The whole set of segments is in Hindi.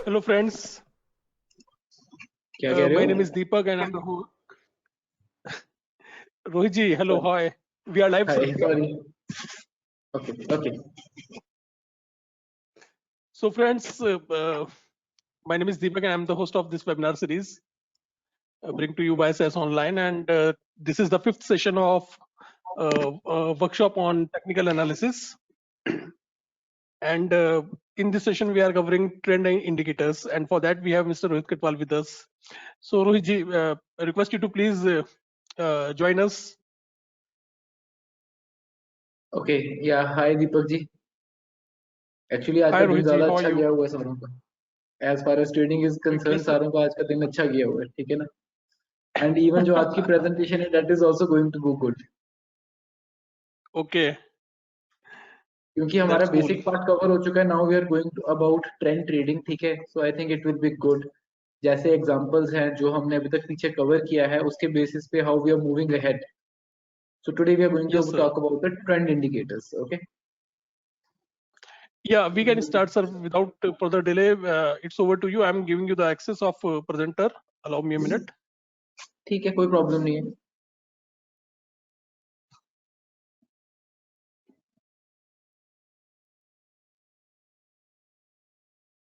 Hello, friends. क्या कह रहे My हो? name is Deepak, and I'm the host. Rohit ji, hello, hi. We are live, sir. Hi sorry. Okay okay. So, friends, my name is Deepak, and I'm the host of this webinar series, bring to you by SAS Online. And this is the fifth session of workshop on technical analysis. And in this session, we are covering trend indicators. And for that, we have Mr. Rohit Katwal with us. So, Rohit ji, I request you to please join us. Okay या हाय दीपक जी. एक्चुअली आज Hi, का दिन Rohit ji, ज्यादा how are अच्छा you? गया हुआ है सारों का. As far as trading is concern Yes, sir. सारों का आज का दिन अच्छा गया हुआ है. ठीक है ना. एंड इवन जो आज की प्रेजेंटेशन है that is also going to go good. Okay, क्योंकि हमारा that's cool. Basic part cover हो चुका है. Now we are going to about trend trading. ठीक है. So I think it will be good. जैसे एग्जांपल्स हैं जो हमने अभी तक पीछे कवर किया है उसके बेसिस पे how we are moving ahead. So today we are going Yes, to sir. Talk about the trend indicators. Okay. Yeah, we can start, sir, without further delay. It's over to you. I'm giving you the access of presenter. Allow me a minute. ठीक है, कोई प्रॉब्लम नहीं है.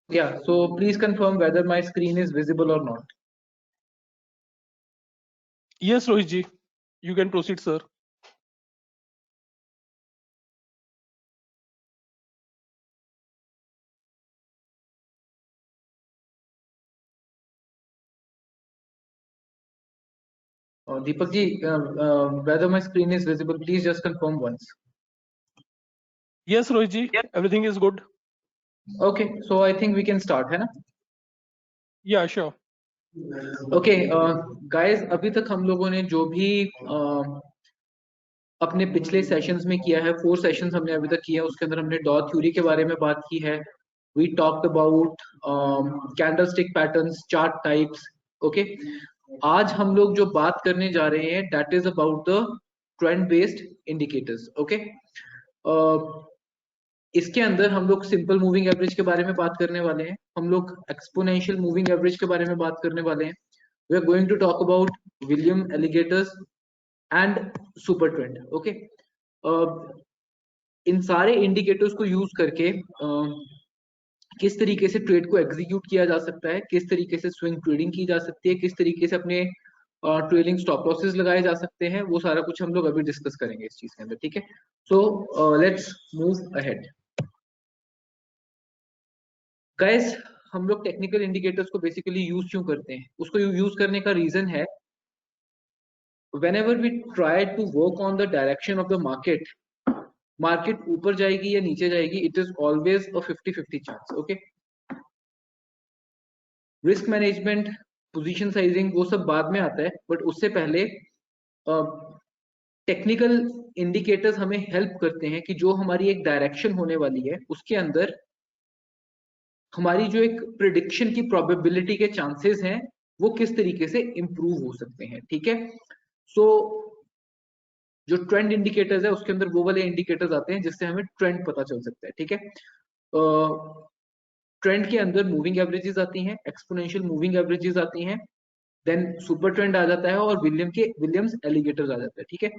Yeah, so please confirm whether my screen is visible or not. Yes, Rohit ji, you can proceed, sir. Deepak ji, whether my screen is visible, please just confirm once. Yes, Rohit ji, everything is good. Okay, so I think we can start, है ना? Yeah, sure. Okay, guys, अभी तक हम लोगों ने जो भी अपने पिछले सेशंस में किया है, 4 सेशंस हमने अभी तक किए हैं. उसके अंदर हमने डॉ थ्योरी के बारे में बात की है. We talked about candlestick patterns, chart types. Okay, आज हम लोग जो बात करने जा रहे हैं that is about the trend based indicators. Okay, इसके अंदर हम लोग सिंपल मूविंग एवरेज के बारे में बात करने वाले हैं. हम लोग एक्सपोनेंशियल मूविंग एवरेज के बारे में बात करने वाले हैं. We are going to talk about William alligators and super trend. Okay, इन सारे इंडिकेटर्स को यूज करके किस तरीके से ट्रेड को एग्जीक्यूट किया जा सकता है, किस तरीके से स्विंग ट्रेडिंग की जा सकती है, किस तरीके से अपने ट्रेलिंग स्टॉप लॉसेस लगाए जा सकते हैं, वो सारा कुछ हम लोग अभी डिस्कस करेंगे इस चीज के अंदर. ठीक है, so let's move ahead. Guys, हम लोग टेक्निकल इंडिकेटर्स को बेसिकली यूज क्यों करते हैं? उसको यूज करने का रीजन है whenever we try to work on the direction of the market ऊपर जाएगी या नीचे जाएगी, it is always a 50-50 chance. Okay, risk management, position sizing वो सब बाद में आता है, बट उससे पहले टेक्निकल इंडिकेटर्स हमें हेल्प करते हैं कि जो हमारी एक डायरेक्शन होने वाली है उसके अंदर हमारी जो एक प्रिडिक्शन की प्रोबेबिलिटी के चांसेस हैं वो किस तरीके से इंप्रूव हो सकते हैं. ठीक है, सो जो ट्रेंड इंडिकेटर्स है उसके अंदर वो वाले इंडिकेटर्स आते हैं जिससे हमें ट्रेंड पता चल सकता है. ठीक है, ट्रेंड के अंदर मूविंग एवरेजेस आती हैं, एक्सपोनेंशियल मूविंग एवरेजेस आती हैं, देन सुपर ट्रेंड आ जाता है और विलियम्स एलिगेटर्स आ जाता है. ठीक है,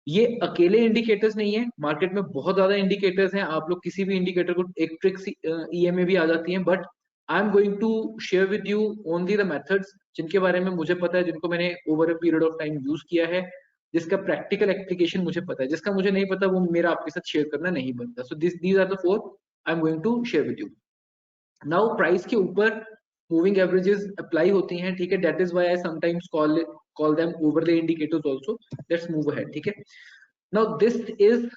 ये अकेले इंडिकेटर्स नहीं है, मार्केट में बहुत ज्यादा इंडिकेटर्स हैं. आप लोग किसी भी इंडिकेटर को एक ट्रिक्स ईएमए भी आ जाती हैं, but I am going to share with you only the methods जिनके बारे में मुझे पता है, जिनको मैंने over a period of time use किया है, जिसका प्रैक्टिकल एप्लीकेशन मुझे पता है. जिसका मुझे नहीं पता वो मेरा आपके साथ शेयर करना नहीं बनता. So these are the 4 I am going to share with you. Now price के ऊपर मूविंग एवरेजेस अप्लाई होती हैं. ठीक है, that is why I sometimes call them overlay indicators also. Let's move ahead. ठीक है, now this is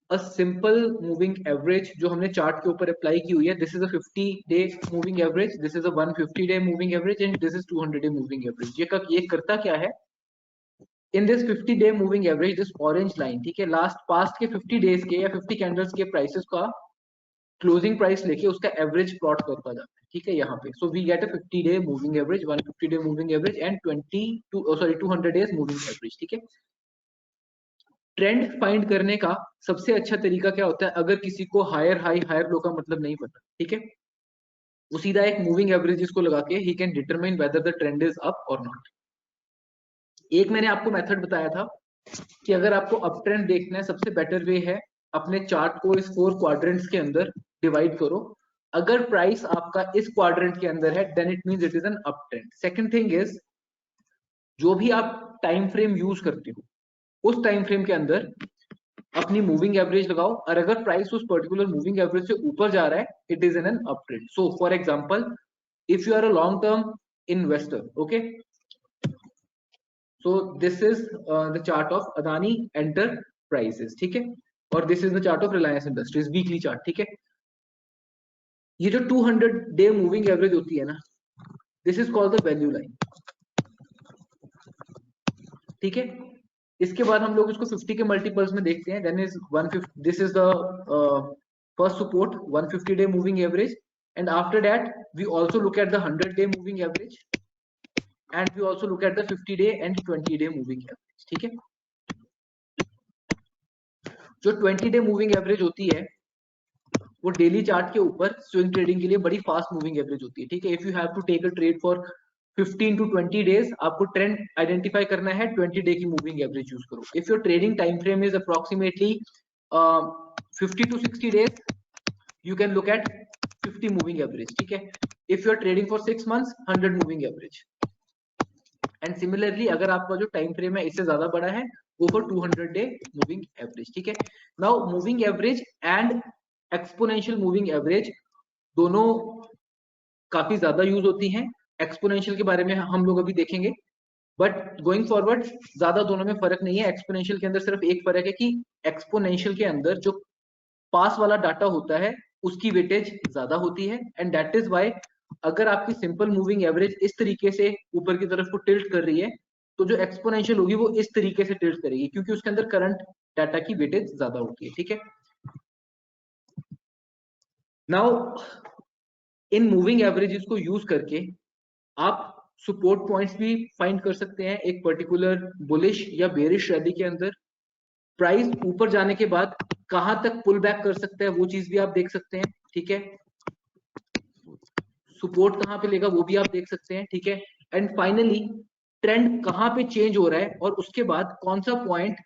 a simple moving average जो हमने चार्ट के ऊपर अप्लाई की हुई है. This is a 50-day moving average, this is a 150-day moving average and this is 200-day moving average. ये करता क्या है? In this 50-day moving average, this orange line, ठीक है, लास्ट पास्ट के 50 डेज के या 50 कैंडल्स के प्राइसेस का क्लोजिंग प्राइस लेके उसका एवरेज प्लॉट करता जाता है. ठीक है, यहाँ पे so we get a 50-day moving average, 150-day moving average and 200 days moving average. ठीक है, ट्रेंड फाइंड करने का सबसे अच्छा तरीका क्या होता है? अगर किसी को हायर हाई हायर लो का मतलब नहीं पता, ठीक है, वो सीधा एक मूविंग एवरेजेस को लगा के he can determine whether the trend is up और नॉट। एक मैंने आपको मेथड बताया था कि अगर आपको अप ट्रेंड देखना है, सबसे बेटर वे है अपने चार्ट को इस 4 क्वाड्रेंट्स के अंदर डिवाइड करो। अगर प्राइस आपका इस क्वाड्रेंट के अंदर है then it means it is an up trend. Second thing is, जो भी आप टाइम फ्रेम यूज करते हो उस टाइम फ्रेम के अंदर अपनी मूविंग एवरेज लगाओ, और अगर प्राइस उस पर्टिकुलर मूविंग एवरेज से ऊपर जा रहा है it is an up trend. So for example, if you are a long term investor, okay, so this is the chart of Adani Enterprises, ठीक है, और this is the chart of Reliance Industries weekly chart, ठीक है। ये जो 200 डे मूविंग एवरेज होती है ना, this is called the value line, ठीक है। इसके बाद हम लोग इसको 50 के मल्टीपल्स में देखते हैं, then is 150, this is the first support 150 day moving average, and after that we also look at the 100 day moving average, and we also look at the 50 day and 20 day moving average, ठीक है। जो 20 डे मूविंग एवरेज होती है वो डेली चार्ट के ऊपर स्विंग ट्रेडिंग के लिए बड़ी फास्ट मूविंग एवरेज होती है, ठीक है। If you have to take a trade for 15 to 20 days, आपको ट्रेंड आइडेंटिफाई करना है, 20 डे की मूविंग एवरेज यूज करो। If your trading time frame is approximately 50 to 60 days, you can look at 50 moving average, ठीक है। If you are trading for 6 months, 100 moving average, and similarly अगर आपका जो टाइम फ्रेम है इससे ज्यादा बड़ा है, वो फॉर 200 डे मूविंग एवरेज, ठीक है। Now moving average and exponential moving average दोनों काफी ज्यादा यूज होती हैं। एक्सपोनेंशियल के बारे में हम लोग अभी देखेंगे, बट गोइंग फॉरवर्ड ज्यादा दोनों में फर्क नहीं है। एक्सपोनेंशियल के अंदर सिर्फ एक फर्क है कि एक्सपोनेंशियल के अंदर जो पास वाला डाटा होता है उसकी वेटेज ज्यादा होती है, एंड दैट इज वाई अगर आपकी सिंपल मूविंग एवरेज इस तरीके से ऊपर की तरफ को टिल्ट कर रही है, तो जो एक्सपोनेंशियल होगी वो इस तरीके से टिल्ट करेगी, क्योंकि उसके अंदर करंट डाटा की वेटेज ज्यादा होती है, ठीक है। नाउ इन मूविंग एवरेजेस को यूज करके आप सपोर्ट पॉइंट्स भी फाइंड कर सकते हैं एक पर्टिकुलर बुलिश या बेरिश रैली के अंदर। प्राइस ऊपर जाने के बाद कहां तक पुल बैक कर सकता है वो चीज भी आप देख सकते हैं, ठीक है। सपोर्ट कहां पे लेगा वो भी आप देख सकते हैं, ठीक है। एंड फाइनली ट्रेंड कहां पे चेंज हो रहा है और उसके बाद कौन सा पॉइंट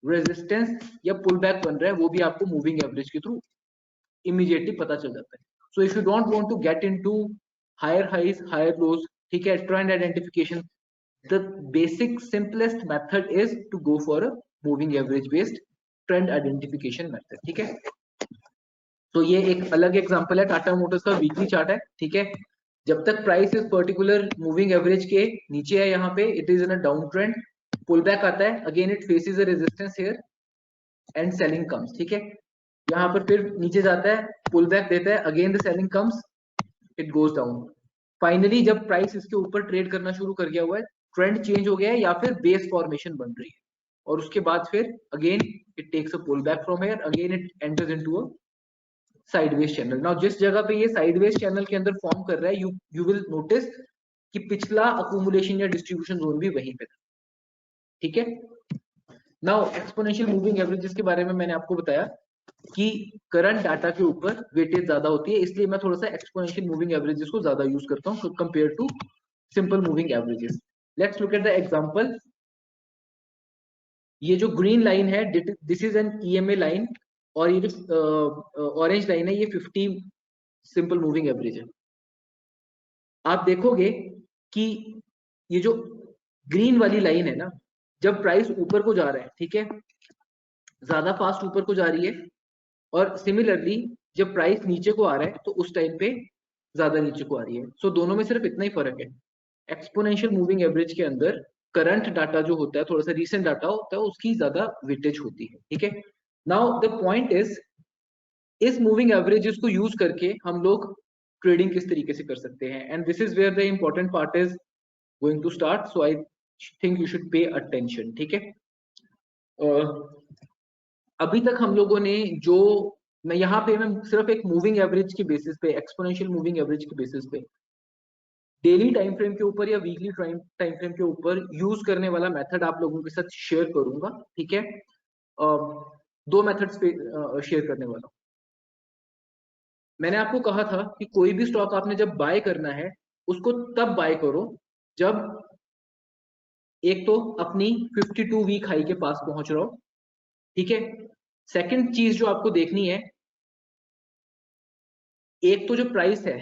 रेजिस्टेंस या पुल बैक बन रहा है वो भी आपको मूविंग एवरेज के थ्रू इमीडिएटली पता चल जाता है। So if you don't want to get into higher highs higher lows, ठीक है, trend identification, the basic simplest method is to go for a moving average based trend identification method, ठीक है। तो ये एक अलग एग्जांपल है, टाटा मोटर्स का वीकली चार्ट है, ठीक है। जब तक प्राइस इस पर्टिकुलर मूविंग एवरेज के नीचे है, यहाँ पे it is in a down trend, pull back आता है, again it faces a resistance here and selling comes, ठीक है। यहाँ पर फिर नीचे जाता है, पुल बैक देता है, again the selling comes, it goes down. Finally जब प्राइस इसके ऊपर ट्रेड करना शुरू कर गया हुआ है, ट्रेंड चेंज हो गया है या फिर बेस फॉर्मेशन बन रही है, और उसके बाद फिर again it takes a pull back from here, again it enters into a sideways channel. Now जिस जगह पे ये साइडवेज चैनल के अंदर फॉर्म कर रहा है, यू विल नोटिस कि पिछला अकुमुलेशन या डिस्ट्रीब्यूशन जोन भी वहीं पे था, ठीक है। नाउ एक्सपोनेंशियल मूविंग एवरेजेस के बारे में मैंने आपको बताया कि करंट डाटा के ऊपर वेटेज ज्यादा होती है, इसलिए मैं थोड़ा सा एक्सपोनेंशियल मूविंग एवरेजेस को ज्यादा यूज करता हूं compare to simple moving averages. Let's look at the example. ये जो ग्रीन लाइन है this is an EMA line, और ये जो ऑरेंज लाइन है ये 50 सिंपल मूविंग एवरेज है। आप देखोगे कि ये जो ग्रीन वाली लाइन है ना, जब प्राइस ऊपर को जा रहा है, ठीक है, ज्यादा फास्ट ऊपर को जा रही है, और सिमिलरली जब प्राइस नीचे को आ रहा है तो उस टाइम पे ज्यादा नीचे को आ रही है। सो दोनों में सिर्फ इतना ही फर्क है, एक्सपोनेंशियल मूविंग एवरेज के अंदर करंट डाटा जो होता है, थोड़ा सा रीसेंट डाटा होता है, उसकी ज्यादा वेटेज होती है, ठीक है। नाउ द पॉइंट इज, इस मूविंग एवरेजेस को यूज करके हम लोग ट्रेडिंग किस तरीके से कर सकते हैं, and this is where the important part is going to start, so I think you should pay attention, ठीक है। अभी तक हम लोगों ने जो, मैं यहाँ पे मैं सिर्फ एक मूविंग एवरेज के बेसिस पे, एक्सपोनेंशियल मूविंग एवरेज के बेसिस पे डेली टाइम फ्रेम के ऊपर या वीकली टाइम फ्रेम के ऊपर यूज करने वाला मेथड आप लोगों के साथ शेयर करूंगा, ठीक है। दो मेथड्स पे शेयर करने वाला हूं। मैंने आपको कहा था कि कोई भी स्टॉक आपने जब बाय करना है उसको तब बाय करो जब एक तो अपनी 52 वीक हाई के पास पहुंच रहा हो, ठीक है। सेकंड चीज जो आपको देखनी है, एक तो जो प्राइस है,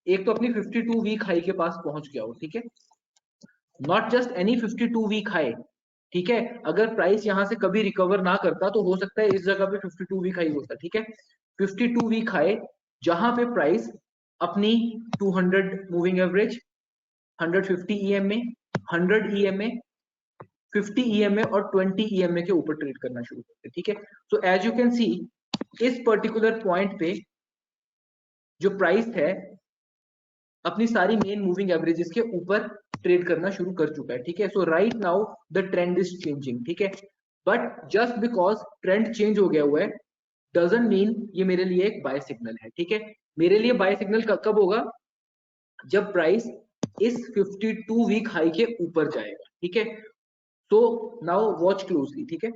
एक तो अपनी 52 वीक हाई के पास पहुंच गया हो, ठीक है। Not just any 52 week high, ठीक है। अगर प्राइस यहां से कभी रिकवर ना करता तो हो सकता है इस जगह पे 52 वीक हाई होता, ठीक है। 52 वीक हाई जहां पे प्राइस अपनी 200 moving average, 150 EMA, 100 EMA, 50 EMA और 20 EMA के ऊपर ट्रेड करना शुरू करते हैं, ठीक है। So as you can see इस पर्टिकुलर पॉइंट पे जो प्राइस है अपनी सारी मेन मूविंग एवरेजेस के ऊपर ट्रेड करना शुरू कर चुका है, ठीक है। So right now the trend is changing, ठीक है। But just because trend change हो गया हुआ है डजंट मीन ये मेरे लिए एक बाय सिग्नल है, ठीक है। मेरे लिए बाय सिग्नल कब होगा, जब प्राइस इस 52 वीक हाई के ऊपर जाएगा, ठीक है। सो नाउ वॉच क्लोजली, ठीक है।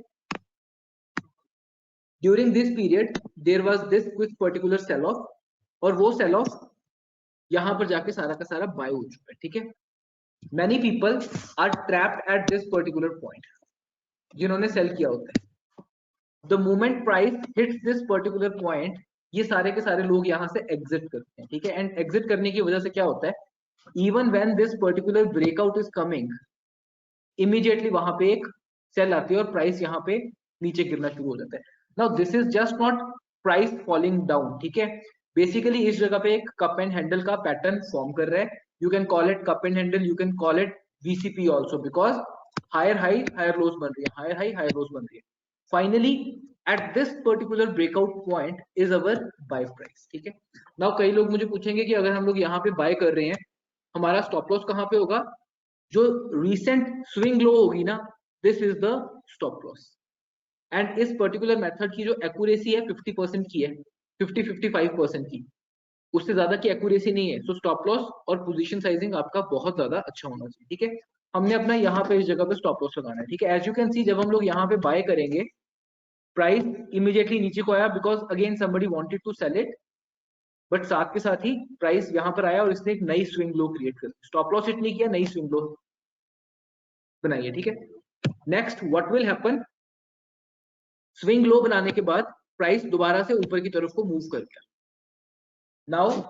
During this period there was this कुछ पर्टिकुलर सेल ऑफ, और वो सेल ऑफ यहां पर जाके सारा का सारा बाय हो चुका है, ठीक है। Many people are trapped at this particular point, जिन्होंने सेल किया होता है। The moment price hits this particular point, ये सारे के सारे लोग यहां से एग्जिट करते हैं, ठीक है। एंड एग्जिट करने की वजह से क्या होता है, even when this particular breakout is coming, immediately वहां पे एक सेल आती है और प्राइस यहाँ पे नीचे गिरना शुरू हो जाता है। Now this is just not price falling down, ठीक है। बेसिकली इस जगह पे एक कप एंड हैंडल का पैटर्न फॉर्म कर रहा है। You can call it cup and handle, you can call it VCP also, because higher high higher lows बन रही है, हायर हाई हायर लोज बन रही है। Finally at this particular breakout point is our buy price, ठीक है। नाउ कई लोग मुझे पूछेंगे कि अगर हम लोग यहाँ पे बाय कर रहे हैं, हमारा स्टॉप लॉस कहाँ पे होगा, जो रिसेंट स्विंग लो होगी ना, this is the stop loss. And इस पर्टिकुलर मेथड की जो एक्यूरेसी है 50% की है, 50-55% की, उससे ज्यादा की एक्यूरेसी नहीं है। सो स्टॉप लॉस और पोजीशन साइजिंग आपका बहुत ज्यादा अच्छा होना चाहिए, ठीक है। हमने अपना यहाँ पे इस जगह पे स्टॉप लॉस लगाना है, ठीक है। एज यू कैन सी जब हम लोग यहाँ पे बाय करेंगे, प्राइस इमीडिएटली नीचे को आया because again somebody wanted to sell it, but साथ के साथ ही प्राइस यहाँ पर आया और इसने एक नई स्विंग लो क्रिएट कर दी। स्टॉप लॉस हिट नहीं किया, नई स्विंग लो बनाइए, ठीक है। Next what will happen, swing low बनाने के बाद प्राइस दोबारा से ऊपर की तरफ को मूव कर गया। नाउ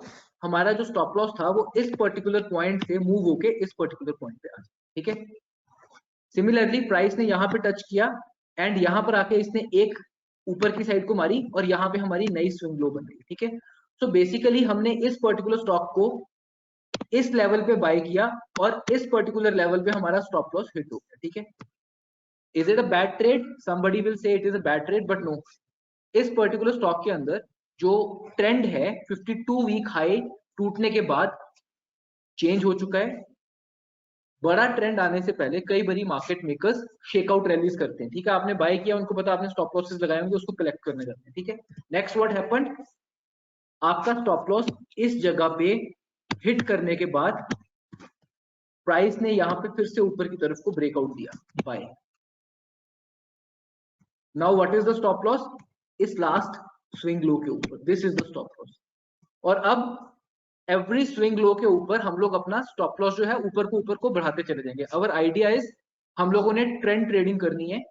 हमारा जो स्टॉप लॉस था वो इस पर्टिकुलर पॉइंट से मूव होके इस पर्टिकुलर पॉइंट पे आ गया, ठीक है। सिमिलरली प्राइस ने यहाँ पे टच किया एंड यहाँ पर आके इसने एक ऊपर की साइड को मारी और यहाँ पे हमारी नई स्विंग लो बन गई, ठीक है। सो बेसिकली हमने इस पर्टिकुलर स्टॉक को इस लेवल पे बाय किया और इस पर्टिकुलर लेवल पे हमारा स्टॉप लॉस हिट हो गया, ठीक है। Is it a bad trade, somebody will say it is a bad trade, but no, इस पर्टिकुलर स्टॉक के अंदर जो ट्रेंड है 52 वीक हाई टूटने के बाद चेंज हो चुका है। बड़ा ट्रेंड आने से पहले कई बारी मार्केट मेकर्स शेकआउट रैलीज करते हैं, ठीक है। आपने बाय किया, उनको पता आपने स्टॉप लॉसेस लगाए होंगे, उसको कलेक्ट करने जाते हैं, ठीक है। नेक्स्ट व्हाट हैपेंड, आपका स्टॉप लॉस इस जगह पे हिट करने के बाद प्राइस ने यहाँ पे फिर से ऊपर की तरफ को ब्रेकआउट दिया, buy. Now what is the stop loss, इस लास्ट स्विंग लो के ऊपर, this is the stop loss. और अब एवरी स्विंग लो के ऊपर हम लोग अपना स्टॉप लॉस जो है ऊपर को बढ़ाते चले जाएंगे। अवर आइडिया इज हम लोगों ने ट्रेंड ट्रेडिंग करनी है।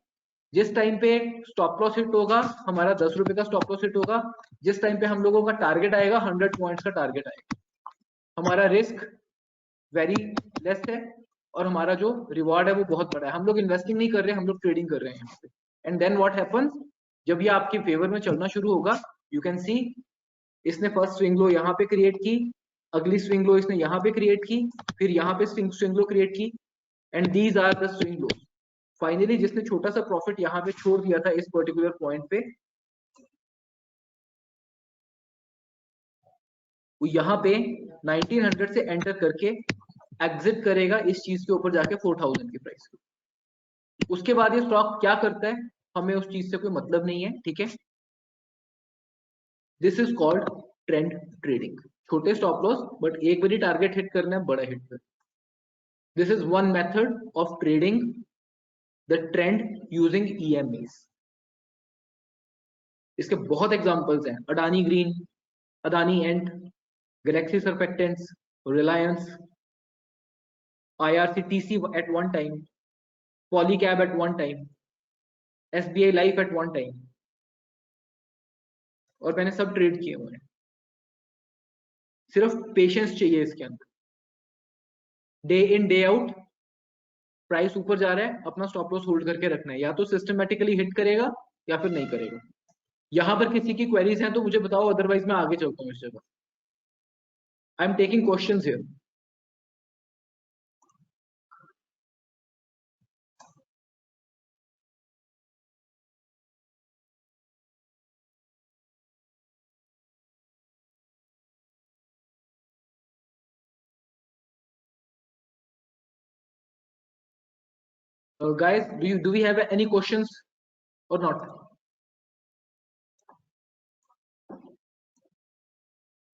जिस टाइम पे स्टॉप लॉस हिट होगा हमारा 10 रुपए का स्टॉप लॉस हिट होगा, जिस टाइम पे हम लोगों का टारगेट आएगा 100 पॉइंट्स का टारगेट आएगा, हमारा रिस्क वेरी लेस है और हमारा जो रिवॉर्ड है वो बहुत बड़ा है। हम लोग इन्वेस्टिंग नहीं कर रहे, हम लोग ट्रेडिंग कर रहे हैं यहाँ पे। एंड देन व्हाट हैपेंस, जब ये आपके फेवर में चलना शुरू होगा, यू कैन सी इसने फर्स्ट स्विंग लो यहाँ पे क्रिएट की, अगली स्विंग लो इसने यहाँ पे क्रिएट की, फिर यहाँ पे स्विंग लो क्रिएट की, and these are the swing low. Finally जिसने छोटा सा प्रॉफिट यहाँ पे छोड़ दिया था इस पर्टिकुलर पॉइंट पे, वो यहाँ पे 1900 से एंटर करके एग्जिट करेगा इस चीज के ऊपर जाके 4000 की प्राइस की। उसके बाद ये स्टॉक क्या करता है हमें उस चीज से कोई मतलब नहीं है, ठीक है। This is called trend trading. छोटे स्टॉप लॉस बट एक बारी टारगेट हिट करना है, बड़ा हिट करना। This is one method of trading the trend using EMAs। इसके बहुत एग्जांपल्स हैं, Adani green, Adani End, Galaxy Surfactants, Reliance, IRCTC at one time, Polycab at one time, SBI Life at one time, और मैंने सब ट्रेड किए हुए हैं। सिर्फ पेशेंस चाहिए इसके अंदर, day in day out price ऊपर जा रहा है, अपना स्टॉप लॉस होल्ड करके रखना है, या तो सिस्टमेटिकली हिट करेगा या फिर नहीं करेगा। यहां पर किसी की क्वेरीज हैं तो मुझे बताओ, अदरवाइज मैं आगे चलता हूँ इस जगह। I am taking questions here. Guys, do we have any questions or not?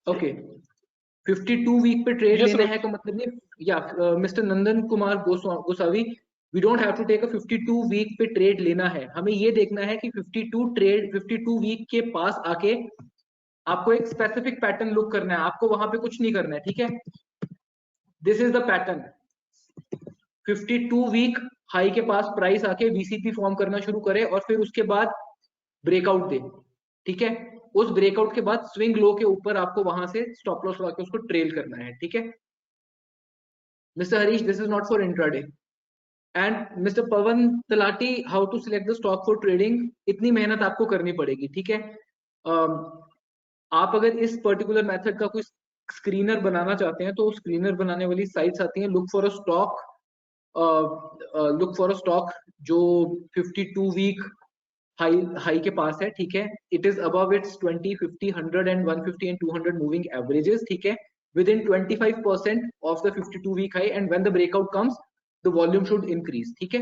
Okay, 52 week पे ट्रेड Yes, लेना Rohit. है तो मतलब नहीं, या mister Nandan Kumar Gosavi, we don't have to take a 52 week पे ट्रेड लेना है। हमें ये देखना है कि 52 वीक के पास आके आपको एक स्पेसिफिक पैटर्न लुक करना है, आपको वहां पे कुछ नहीं करना है, ठीक है। This is the pattern. 52 week high के पास प्राइस आके वीसीपी फॉर्म करना शुरू करे और फिर उसके बाद ब्रेकआउट दे, ठीक है। उस ब्रेकआउट के बाद स्विंग लो के ऊपर आपको वहां से स्टॉप लॉस लगा के उसको ट्रेल करना है, ठीक है। Mister Harish, this is not for intraday. And mister Pavan Talati, how to select the stock for trading, इतनी मेहनत आपको करनी पड़ेगी, ठीक है। आप अगर इस पर्टिकुलर मेथड का कोई स्क्रीनर बनाना चाहते हैं तो स्क्रीनर बनाने वाली साइट्स आती हैं, लुक फॉर अ स्टॉक जो 52 वीक हाई के पास है, ठीक है। It is above it's 20, 50, 100 and 150 and 200 moving averages, ठीक है, within 25% of the 52 week high, and when the breakout comes the volume should increase, ठीक है।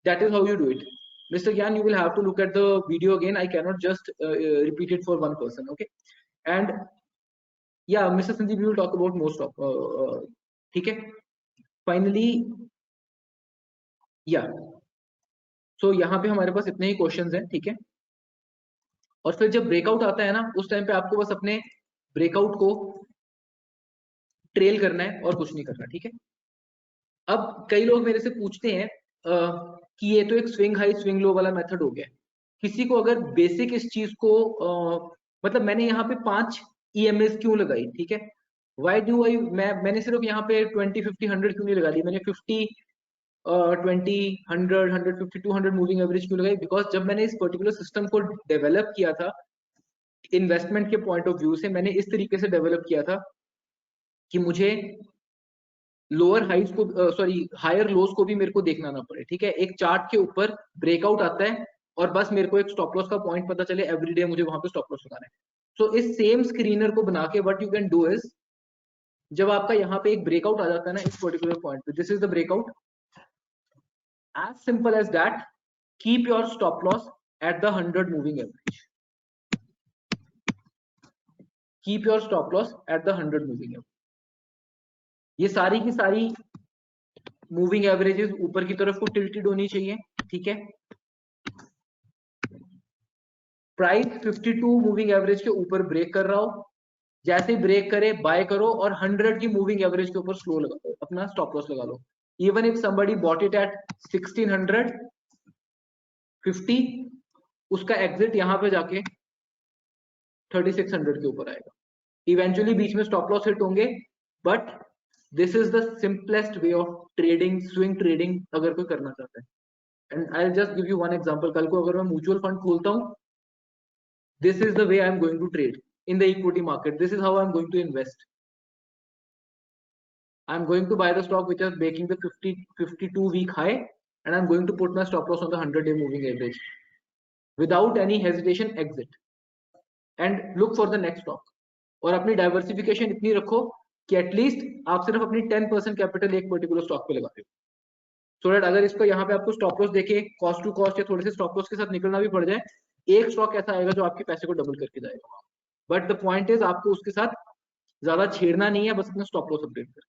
That is how you do it. Mr. Gyan, you will have to look at the video again, I cannot just repeat it for one person, okay. And yeah, Mr. Sandeep, we will talk about most of ठीक है। Finally, yeah, so यहाँ पे हमारे पास इतने ही क्वेश्चंस हैं, ठीक है। और फिर जब ब्रेकआउट आता है ना, उस टाइम पे आपको बस अपने ब्रेकआउट को ट्रेल करना है और कुछ नहीं करना, ठीक है। अब कई लोग मेरे से पूछते हैं कि ये तो एक स्विंग हाई स्विंग लो वाला मेथड हो गया, किसी को अगर बेसिक इस चीज को मतलब मैंने यहाँ पे 5 EMAs क्यों लगाई, ठीक है। वाई डू आई, मैंने सिर्फ यहाँ पे 20, 50, 100 क्यों नहीं लगा दी, मैंने 50, 20, 100, 150, 200 मूविंग एवरेज क्यों लगाई? बिकॉज जब मैंने इस पर्टिकुलर सिस्टम को डेवलप किया था इन्वेस्टमेंट के पॉइंट ऑफ व्यू से, मैंने इस तरीके से डेवलप किया था कि मुझे लोअर हाइज को सॉरी हायर लोज को भी मेरे को देखना ना पड़े, ठीक है। एक चार्ट के ऊपर ब्रेकआउट आता है और बस मेरे को एक स्टॉप लॉस का पॉइंट पता चले, एवरीडे मुझे वहां पे स्टॉप लॉस लगाना है। सो इस सेम स्क्रीनर को बना के what you can do is, जब आपका यहाँ पे एक ब्रेकआउट आ जाता है ना इस पर्टिकुलर पॉइंट पे, this is the breakout, as simple as that, keep your stop loss at the 100 moving average, keep your stop loss at the 100 moving average। ये सारी की सारी मूविंग एवरेजेस ऊपर की तरफ को टिल्टेड होनी चाहिए, ठीक है। प्राइस 52 मूविंग एवरेज के ऊपर ब्रेक कर रहा हो, जैसे ही ब्रेक करे बाय करो और 100 की मूविंग एवरेज के ऊपर स्लो लगा लो, अपना स्टॉप लॉस लगा लो। Even if somebody bought it at 1650, उसका एग्जिट यहाँ पे जाके 3600 के ऊपर आएगा। इवेंचुअली बीच में स्टॉप लॉस हिट होंगे, but this is the simplest way of trading, swing trading अगर कोई करना चाहता है। And I just give you one example, कल को अगर मैं म्यूचुअल फंड खोलता हूँ, this is the way I am going to trade in the equity market, this is how I'm going to invest. I'm going to buy the stock which is breaking the 52 week high, and I'm going to put my stop loss on the 100-day moving average without any hesitation, exit and look for the next stock। और अपनी डाइवर्सिफिकेशन इतनी रखो कि एटलीस्ट आप सिर्फ अपनी 10% कैपिटल एक पर्टिकुलर स्टॉक पे लगाते हो, सो दैट अगर इसको यहाँ पे आपको स्टॉप लॉस देके कॉस्ट टू कॉस्ट या थोड़े से स्टॉप लॉस के साथ निकलना भी पड़ जाए, एक स्टॉक ऐसा आएगा जो आपके पैसे को डबल करके जाएगा। बट द पॉइंट इज आपको उसके साथ ज्यादा छेड़ना नहीं है, बस अपना स्टॉप लॉस अपडेट कर।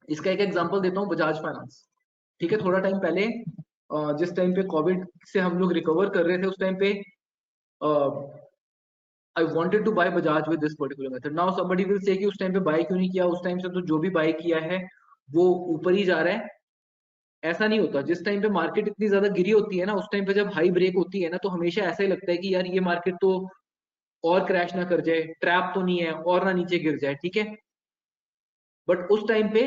इसका एक एग्जांपल देता हूँ, बजाज फाइनेंस, ठीक है। थोड़ा टाइम पहले जिस टाइम पे कोविड से हम लोग रिकवर कर रहे थे, उस टाइम पे I wanted to buy Bajaj with this particular method, now somebody will say कि उस टाइम पे बाय क्यों नहीं किया, उस टाइम से तो जो भी बाय किया है वो ऊपर ही जा रहा है। ऐसा नहीं होता, जिस टाइम पे मार्केट इतनी ज्यादा गिरी होती है ना, उस टाइम पे जब हाई ब्रेक होती है ना, तो हमेशा ऐसा ही लगता है कि यार ये मार्केट तो और क्रैश ना कर जाए, ट्रैप तो नहीं है और ना नीचे गिर जाए, ठीक है। बट उस टाइम पे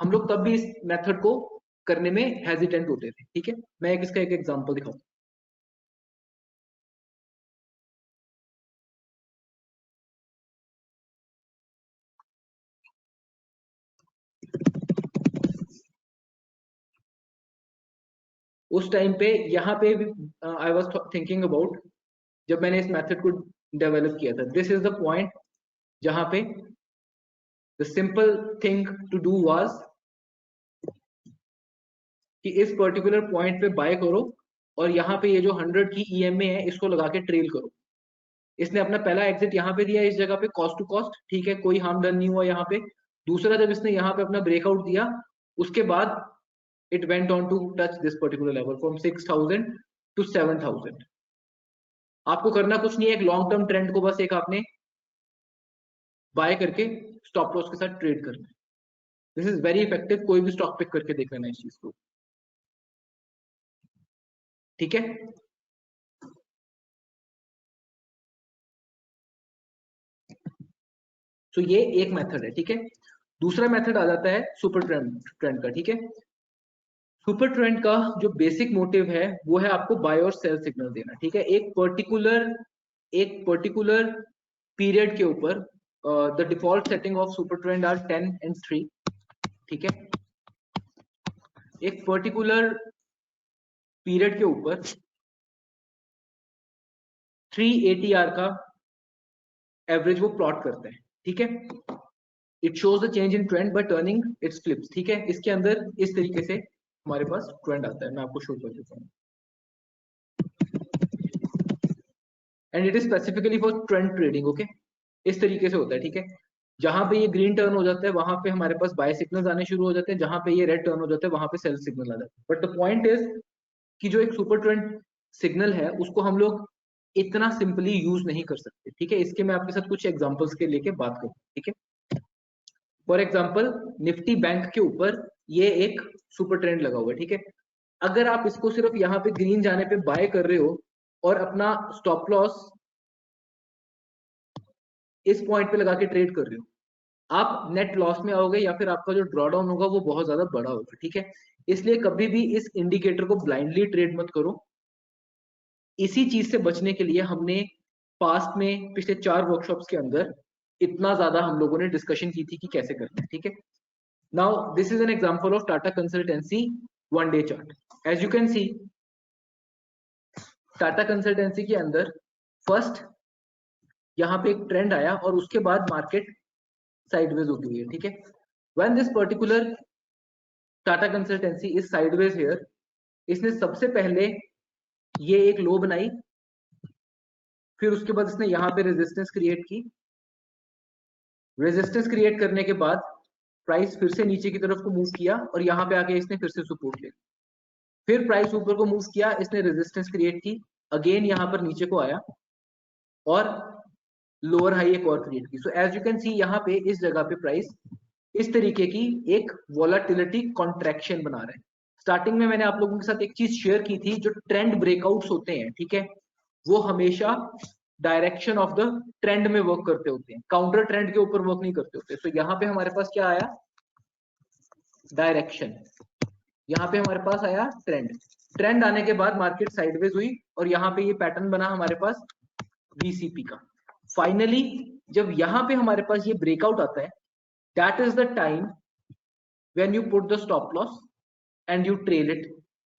हम लोग तब भी इस मेथड को करने में हेजिटेंट होते थे, ठीक है। मैं इसका एक एग्जांपल दिखाऊं। उस टाइम पे यहाँ पे आई वाज थिंकिंग अबाउट, जब मैंने इस मेथड को डेवलप किया था, दिस इज द पॉइंट जहां पे the simple thing to do was कि इस पर्टिकुलर पॉइंट पे बाय करो और यहाँ पे ये जो 100 की ईएमए है इसको लगा के ट्रेल करो। इसने अपना पहला एग्जिट यहाँ पे दिया, इस जगह पे कॉस्ट टू कॉस्ट, ठीक है, कोई हार्म डन नहीं हुआ यहाँ पे। दूसरा, जब इसने यहाँ पे अपना ब्रेकआउट दिया, उसके बाद it went on to touch this particular level from 6000 to 7000। आपको करना कुछ नहीं है, एक लॉन्ग टर्म ट्रेंड को बस एक आपने बाय करके स्टॉप लॉस के साथ ट्रेड करना है। दिस इज वेरी इफेक्टिव, कोई भी स्टॉक पिक करके देख लेना इस चीज को, ठीक है। तो ये एक मेथड है, ठीक है। दूसरा मेथड आ जाता है सुपर ट्रेंड का, ठीक है। सुपर ट्रेंड का जो बेसिक मोटिव है वो है आपको बाय और सेल सिग्नल देना, ठीक है। एक पर्टिकुलर पीरियड के ऊपर the default setting of super trend are 10 and 3, ठीक है। एक पर्टिकुलर पीरियड के ऊपर 3 ATR का एवरेज वो प्लॉट करते हैं, ठीक है। It shows the change in trend by turning its flips, ठीक है। इसके अंदर इस तरीके से हमारे पास ट्रेंड आता है, मैं आपको शो कर देता हूँ। And it is specifically for trend trading, okay. इस तरीके से होता है, ठीक है। जहां पे ये ग्रीन टर्न हो जाता है वहां पे हमारे पास बाय सिग्नल्स आने शुरू हो जाते हैं, जहां पे ये रेड टर्न हो जाता है वहां पे सेल सिग्नल आ जाता है। बट द पॉइंट इज कि जो एक सुपर ट्रेंड सिग्नल है उसको हम लोग इतना सिंपली यूज नहीं कर सकते, ठीक है। इसके मैं आपके साथ कुछ एग्जांपल्स के लेके बात करूँ, ठीक है। फॉर एग्जांपल, निफ्टी बैंक के ऊपर ये एक सुपर ट्रेंड लगा हुआ है, ठीक है। अगर आप इसको सिर्फ यहाँ पे ग्रीन जाने पे बाय कर रहे हो और अपना स्टॉप लॉस इस पॉइंट पे लगा के ट्रेड कर रहे हो, आप नेट लॉस में आओगे या फिर आपका जो ड्रॉडाउन होगा वो बहुत ज्यादा बड़ा होगा, ठीक है। इसलिए कभी भी इस इंडिकेटर को ब्लाइंडली ट्रेड मत करो। इसी चीज से बचने के लिए हमने पास्ट में पिछले 4 वर्कशॉप्स के अंदर इतना ज्यादा हम लोगों ने डिस्कशन की थी कि कैसे करना है, ठीक है। Now this is an example of Tata consultancy 1 day chart. As you can see, Tata consultancy के अंदर फर्स्ट यहाँ पे एक ट्रेंड आया और उसके बाद मार्केट साइडवेज हो गई है, ठीक है। When this particular Tata consultancy is sideways here, इसने सबसे पहले ये एक लो बनाई, फिर उसके बाद इसने यहाँ पे रेजिस्टेंस क्रिएट की। रेजिस्टेंस क्रिएट करने के बाद प्राइस फिर से नीचे की तरफ को मूव किया और यहाँ पे आके इसने फिर से सपोर्ट लिया। फिर प्राइस ऊपर को मूव किया, इसने रेजिस्टेंस क्रिएट की, अगेन यहाँ पर नीचे को आया और लोअर हाई एक और क्रिएट की। So as you can see यहाँ पे इस जगह पे प्राइस इस तरीके की एक वोलाटिलिटी कॉन्ट्रैक्शन बना रहा है। स्टार्टिंग में मैंने आप लोगों के साथ एक चीज शेयर की थी, जो ट्रेंड ब्रेकआउट्स होते हैं, ठीक है, वो हमेशा डायरेक्शन ऑफ द ट्रेंड में वर्क करते होते हैं, काउंटर ट्रेंड के ऊपर वर्क नहीं करते होते। तो यहाँ पे हमारे पास क्या आया, डायरेक्शन। यहाँ पे हमारे पास आया ट्रेंड। ट्रेंड आने के बाद मार्केट साइडवेज हुई और यहाँ पे ये पैटर्न बना हमारे पास वीसीपी का। फाइनली जब यहाँ पे हमारे पास ये ब्रेकआउट आता है, that is the time when you put the stop loss and you trail it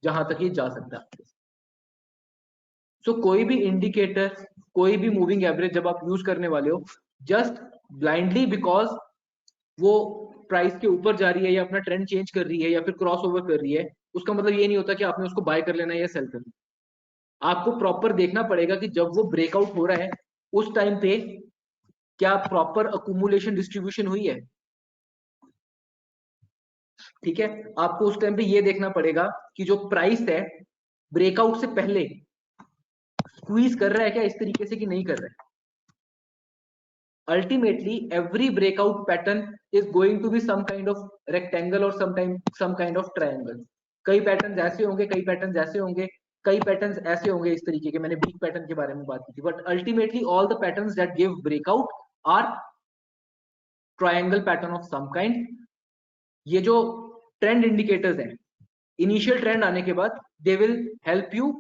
जहां तक ये जा सकता है। सो कोई भी इंडिकेटर, कोई भी मूविंग एवरेज जब आप यूज करने वाले हो, जस्ट ब्लाइंडली बिकॉज वो प्राइस के ऊपर जा रही है या अपना ट्रेंड चेंज कर रही है या फिर क्रॉस ओवर कर रही है, उसका मतलब ये नहीं होता कि आपने उसको बाय कर लेना है या सेल करना है। आपको प्रॉपर देखना पड़ेगा कि जब वो ब्रेकआउट हो रहा है उस टाइम पे क्या प्रॉपर अकुमुलेशन डिस्ट्रीब्यूशन हुई है, ठीक है। आपको उस टाइम पे ये देखना पड़ेगा कि जो प्राइस है ब्रेकआउट से पहले स्क्वीज कर रहा है क्या इस तरीके से कि नहीं कर रहा है? Ultimately every breakout pattern is going to be some kind of rectangle or some kind of triangle. कई पैटर्न ऐसे होंगे, कई पैटर्न ऐसे होंगे, कई पैटर्न ऐसे होंगे इस तरीके के, मैंने वीक पैटर्न के बारे में बात की थी, but ultimately all the patterns that give breakout are triangle pattern of some kind. ये जो ट्रेंड इंडिकेटर्स हैं, इनिशियल ट्रेंड आने के बाद दे विल हेल्प यू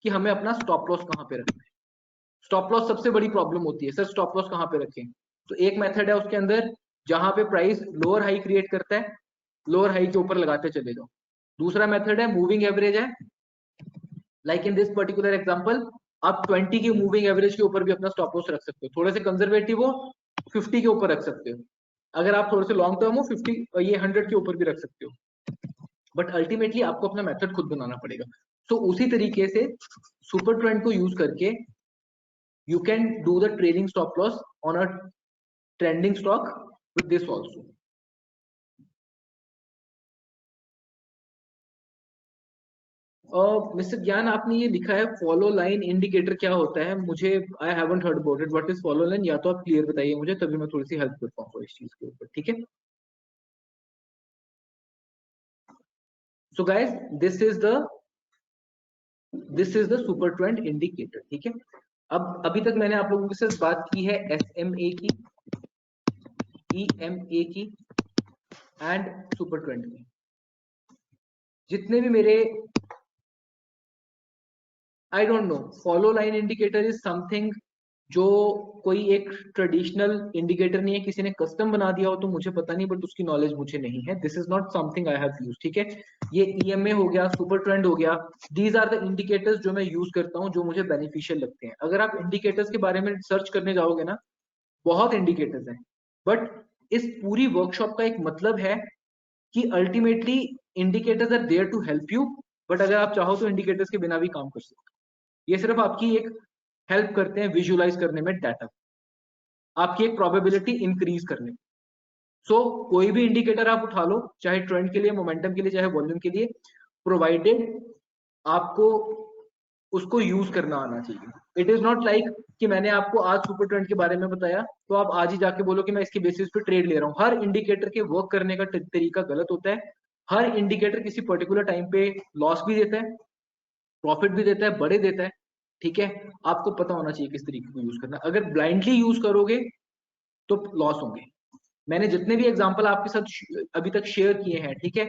कि हमें अपना स्टॉप लॉस कहां पे रखना है। स्टॉप लॉस सबसे बड़ी प्रॉब्लम होती है, सर स्टॉप लॉस कहां पे रखें? तो एक मेथड है उसके अंदर, जहां पे प्राइस लोअर हाई क्रिएट करता है, लोअर हाई के ऊपर लगाते चले जाओ। दूसरा मेथड है मूविंग एवरेज है, like in this particular example आप 20 की मूविंग एवरेज के ऊपर भी अपना स्टॉप लॉस रख सकते हो, थोड़े से कंजर्वेटिव हो 50 के ऊपर रख सकते हो, अगर आप थोड़े से लॉन्ग टर्म हो 50 ये 100 के ऊपर भी रख सकते हो, बट अल्टीमेटली आपको अपना मेथड खुद बनाना पड़ेगा। तो उसी तरीके से सुपर ट्रेंड को यूज करके you can do the trailing stop loss on a trending stock with this also. Mister ज्ञान, आपने ये लिखा है फॉलो लाइन इंडिकेटर, क्या होता है? मुझे I haven't heard about it, what is follow line? या तो आप क्लियर बताइए मुझे, तभी मैं थोड़ी सी हेल्प कर पाऊंगा इस चीज के ऊपर, ठीक है? So guys this is the super trend indicator, ठीक है? अब अभी तक मैंने आप लोगों के साथ बात की है SMA की, EMA की एंड सुपर ट्रेंड की। जितने भी मेरे I don't know, follow line indicator is something जो कोई एक ट्रेडिशनल इंडिकेटर नहीं है, किसी ने कस्टम बना दिया हो तो मुझे पता नहीं, बट उसकी नॉलेज मुझे नहीं है। This is not something I have used, ठीक है? ये EMA हो गया, सुपर ट्रेंड हो गया, दीज आर द इंडिकेटर्स जो मैं यूज करता हूँ, जो मुझे बेनिफिशियल लगते हैं। अगर आप इंडिकेटर्स के बारे में सर्च करने जाओगे ना, बहुत इंडिकेटर्स हैं, बट इस पूरी वर्कशॉप का एक मतलब है कि ultimately indicators are there to help you, but अगर आप चाहो तो इंडिकेटर्स के बिना भी काम कर सकते हो। ये सिर्फ आपकी एक हेल्प करते हैं विजुअलाइज करने में डाटा, आपकी एक प्रोबेबिलिटी इंक्रीज करने में। सो कोई भी इंडिकेटर आप उठा लो, चाहे ट्रेंड के लिए, मोमेंटम के लिए, चाहे वॉल्यूम के लिए, प्रोवाइडेड आपको उसको यूज करना आना चाहिए। इट इज नॉट लाइक कि मैंने आपको आज सुपर ट्रेंड के बारे में बताया तो आप आज ही जाके बोलो कि मैं इसके बेसिस पे ट्रेड ले रहा हूँ। हर इंडिकेटर के वर्क करने का तरीका गलत होता है। हर इंडिकेटर किसी पर्टिकुलर टाइम पे लॉस भी देता है, प्रॉफिट भी देता है, बड़े देता है, ठीक है? आपको पता होना चाहिए किस तरीके को यूज करना। अगर ब्लाइंडली यूज करोगे तो लॉस होंगे। मैंने जितने भी एग्जांपल आपके साथ अभी तक शेयर किए हैं, ठीक है,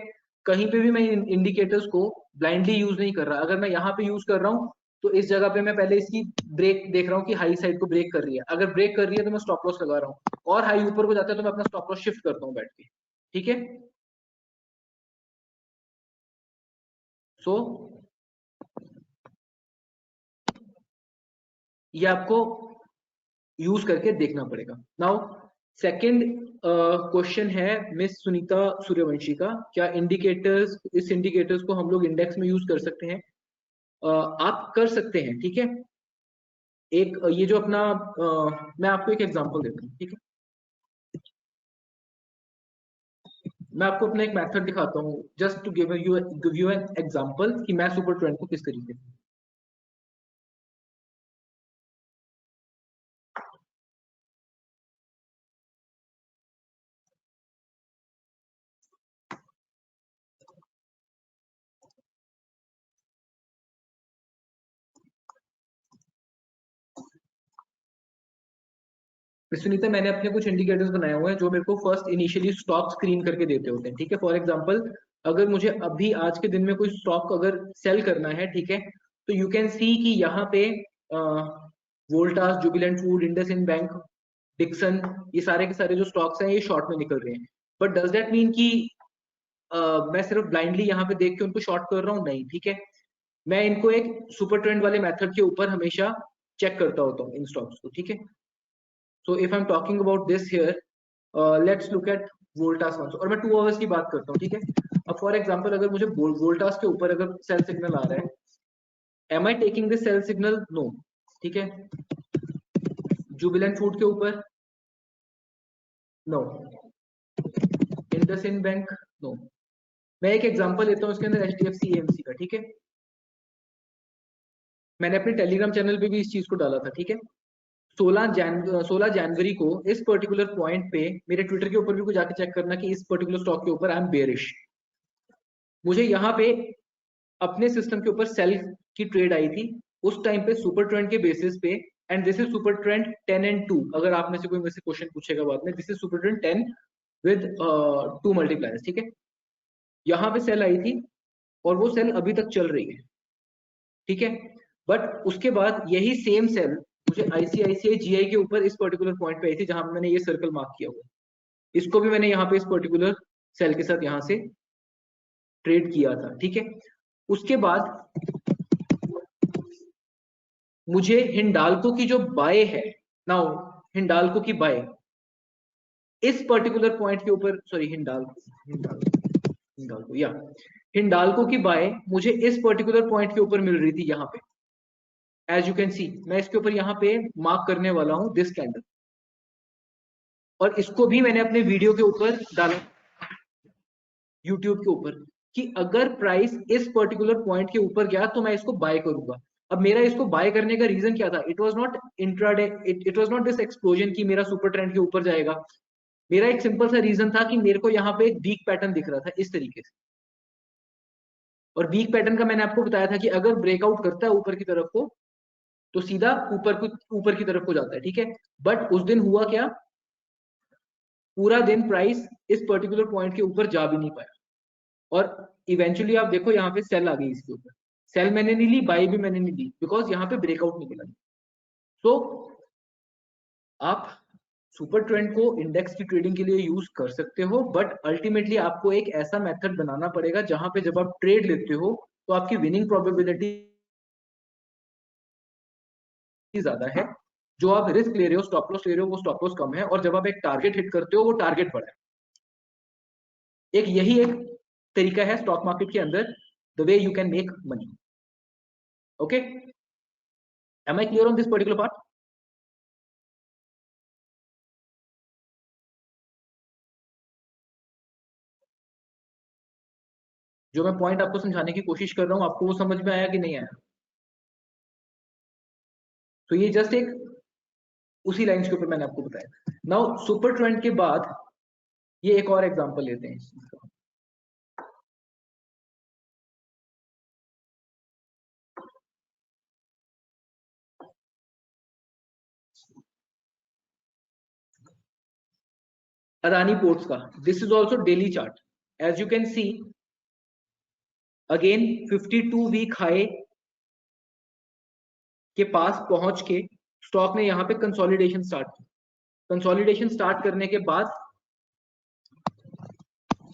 कहीं पे भी मैं इंडिकेटर्स को ब्लाइंडली यूज नहीं कर रहा। अगर मैं यहाँ पे यूज कर रहा हूँ तो इस जगह पे मैं पहले इसकी ब्रेक देख रहा हूँ कि हाई साइड को ब्रेक कर रही है, अगर ब्रेक कर रही है तो मैं स्टॉप लॉस लगा रहा हूँ, और हाई ऊपर को जाता है तो मैं अपना स्टॉप लॉस शिफ्ट करता हूँ बैठ के, ठीक है? सो ये आपको यूज करके देखना पड़ेगा। नाउ सेकंड क्वेश्चन है मिस सुनीता सूर्यवंशी का, क्या इंडिकेटर्स, इस इंडिकेटर्स को हम लोग इंडेक्स में यूज कर सकते हैं? आप कर सकते हैं, ठीक है? एक ये जो अपना मैं आपको एक एग्जांपल देता हूँ, ठीक है? मैं आपको अपना एक मेथड दिखाता हूँ, just to give you an example कि मैं सुपर ट्रेंड को किस तरीके से। सुनीता, मैंने अपने कुछ इंडिकेटर्स बनाए हुए हैं जो मेरे को फर्स्ट इनिशियली स्टॉक स्क्रीन करके देते होते हैं, ठीक है? फॉर एग्जांपल अगर मुझे अभी आज के दिन में कोई स्टॉक अगर सेल करना है, ठीक है, तो यू कैन सी कि यहाँ पे Voltas, Jubilant Food, IndusInd Bank, Dixon, ये सारे के सारे जो स्टॉक्स हैं ये शॉर्ट में निकल रहे हैं। बट डज दैट मीन कि मैं सिर्फ ब्लाइंडली यहाँ पे देख के उनको शॉर्ट कर रहा हूँ? नहीं, ठीक है? मैं इनको एक सुपर ट्रेंड वाले मेथड के ऊपर हमेशा चेक करता होता हूँ इन स्टॉक्स को, ठीक है? So if I'm talking about this here, let's look at Voltas once, और मैं 2 आवर्स की बात करता हूँ, ठीक है? अब फॉर एग्जांपल अगर मुझे वोल्टास के ऊपर अगर सेल सिग्नल आ रहा है, am I taking this sell signal? No, ठीक है? जुबिलेंट फूड के ऊपर? नो। इंडसइंड बैंक? नो। मैं एक एग्जांपल लेता हूँ इसके अंदर HDFC AMC का, ठीक है? मैंने अपने टेलीग्राम चैनल पे भी इस चीज को डाला था, ठीक है। 16 जनवरी को इस पर्टिकुलर पॉइंट पे, मेरे ट्विटर के ऊपर भी कुछ जाके चेक करना कि इस पर्टिकुलर स्टॉक के ऊपर आई एम बेयरिश। मुझे यहाँ पे अपने सिस्टम के ऊपर सेल की ट्रेड आई थी उस टाइम पे सुपर ट्रेंड के बेसिस पे, and this is super trend 10 and 2। अगर आप में से कोई मेरे से क्वेश्चन पूछेगा बाद में, this is super trend 10 with 2 multipliers, ठीक है। यहाँ पे सेल आई थी और वो सेल अभी तक चल रही है, ठीक है। बट उसके बाद यही सेम सेल मुझे आईसीआईसीआई जीआई के ऊपर इस पर्टिकुलर पॉइंट पे आई थी जहां मैंने ये सर्कल मार्क किया हुआ, इसको भी मैंने यहाँ पे इस पर्टिकुलर सेल के साथ यहाँ से ट्रेड किया था, ठीक है। उसके बाद मुझे हिंडाल्को की जो बाय है, नाउ हिंडाल्को की बाय इस पर्टिकुलर पॉइंट के ऊपर, सॉरी हिंडाल्को की बाय मुझे इस पर्टिकुलर पॉइंट के ऊपर मिल रही थी यहाँ पे, एज यू कैन सी। मैं इसके ऊपर यहाँ पे मार्क करने वाला हूं दिस कैंडल, और इसको भी मैंने अपने वीडियो के ऊपर डाला यूट्यूब के ऊपर कि अगर प्राइस इस पर्टिकुलर पॉइंट के ऊपर गया तो मैं इसको बाय करूंगा। अब मेरा इसको बाय करने का रीजन क्या था? It was not intraday, it was not this explosion कि मेरा सुपर ट्रेंड के ऊपर जाएगा। मेरा एक सिंपल सा रीजन था कि मेरे को यहाँ पे एक वीक पैटर्न दिख रहा था इस तरीके से, और वीक पैटर्न का मैंने आपको बताया था कि अगर ब्रेकआउट करता है ऊपर की तरफ को तो सीधा ऊपर की तरफ को जाता है, ठीक है। बट उस दिन हुआ क्या, पूरा दिन प्राइस इस पर्टिकुलर पॉइंट के ऊपर जा भी नहीं पाया, और इवेंचुअली आप देखो यहाँ पे सेल आ गई इसके ऊपर। सेल मैंने नहीं ली, बाई भी मैंने नहीं ली, बिकॉज यहाँ पे ब्रेकआउट निकला। तो आप सुपर ट्रेंड को इंडेक्स की ट्रेडिंग के लिए यूज कर सकते हो, बट अल्टीमेटली आपको एक ऐसा मेथड बनाना पड़ेगा जहां पे जब आप ट्रेड लेते हो तो आपकी विनिंग प्रोबेबिलिटी ज्यादा है, जो आप रिस्क ले रहे हो, स्टॉप लॉस ले रहे हो, वो स्टॉप लॉस कम है, और जब आप एक टारगेट हिट करते हो वो टारगेट बड़ा है। एक यही एक तरीका है स्टॉक मार्केट के अंदर, the way you can make money. Okay, am I clear on this particular part? जो मैं पॉइंट आपको समझाने की कोशिश कर रहा हूं, आपको वो समझ में आया कि नहीं आया? तो ये जस्ट एक उसी लाइंस के ऊपर मैंने आपको बताया। नाउ सुपर ट्रेंड के बाद ये एक और एग्जांपल लेते हैं इस चीज का। अदानी पोर्ट्स का, this is also daily chart. As you can see again 52 week high के पास पहुंच के स्टॉक ने यहाँ पे कंसोलिडेशन स्टार्ट की। कंसोलिडेशन स्टार्ट करने के बाद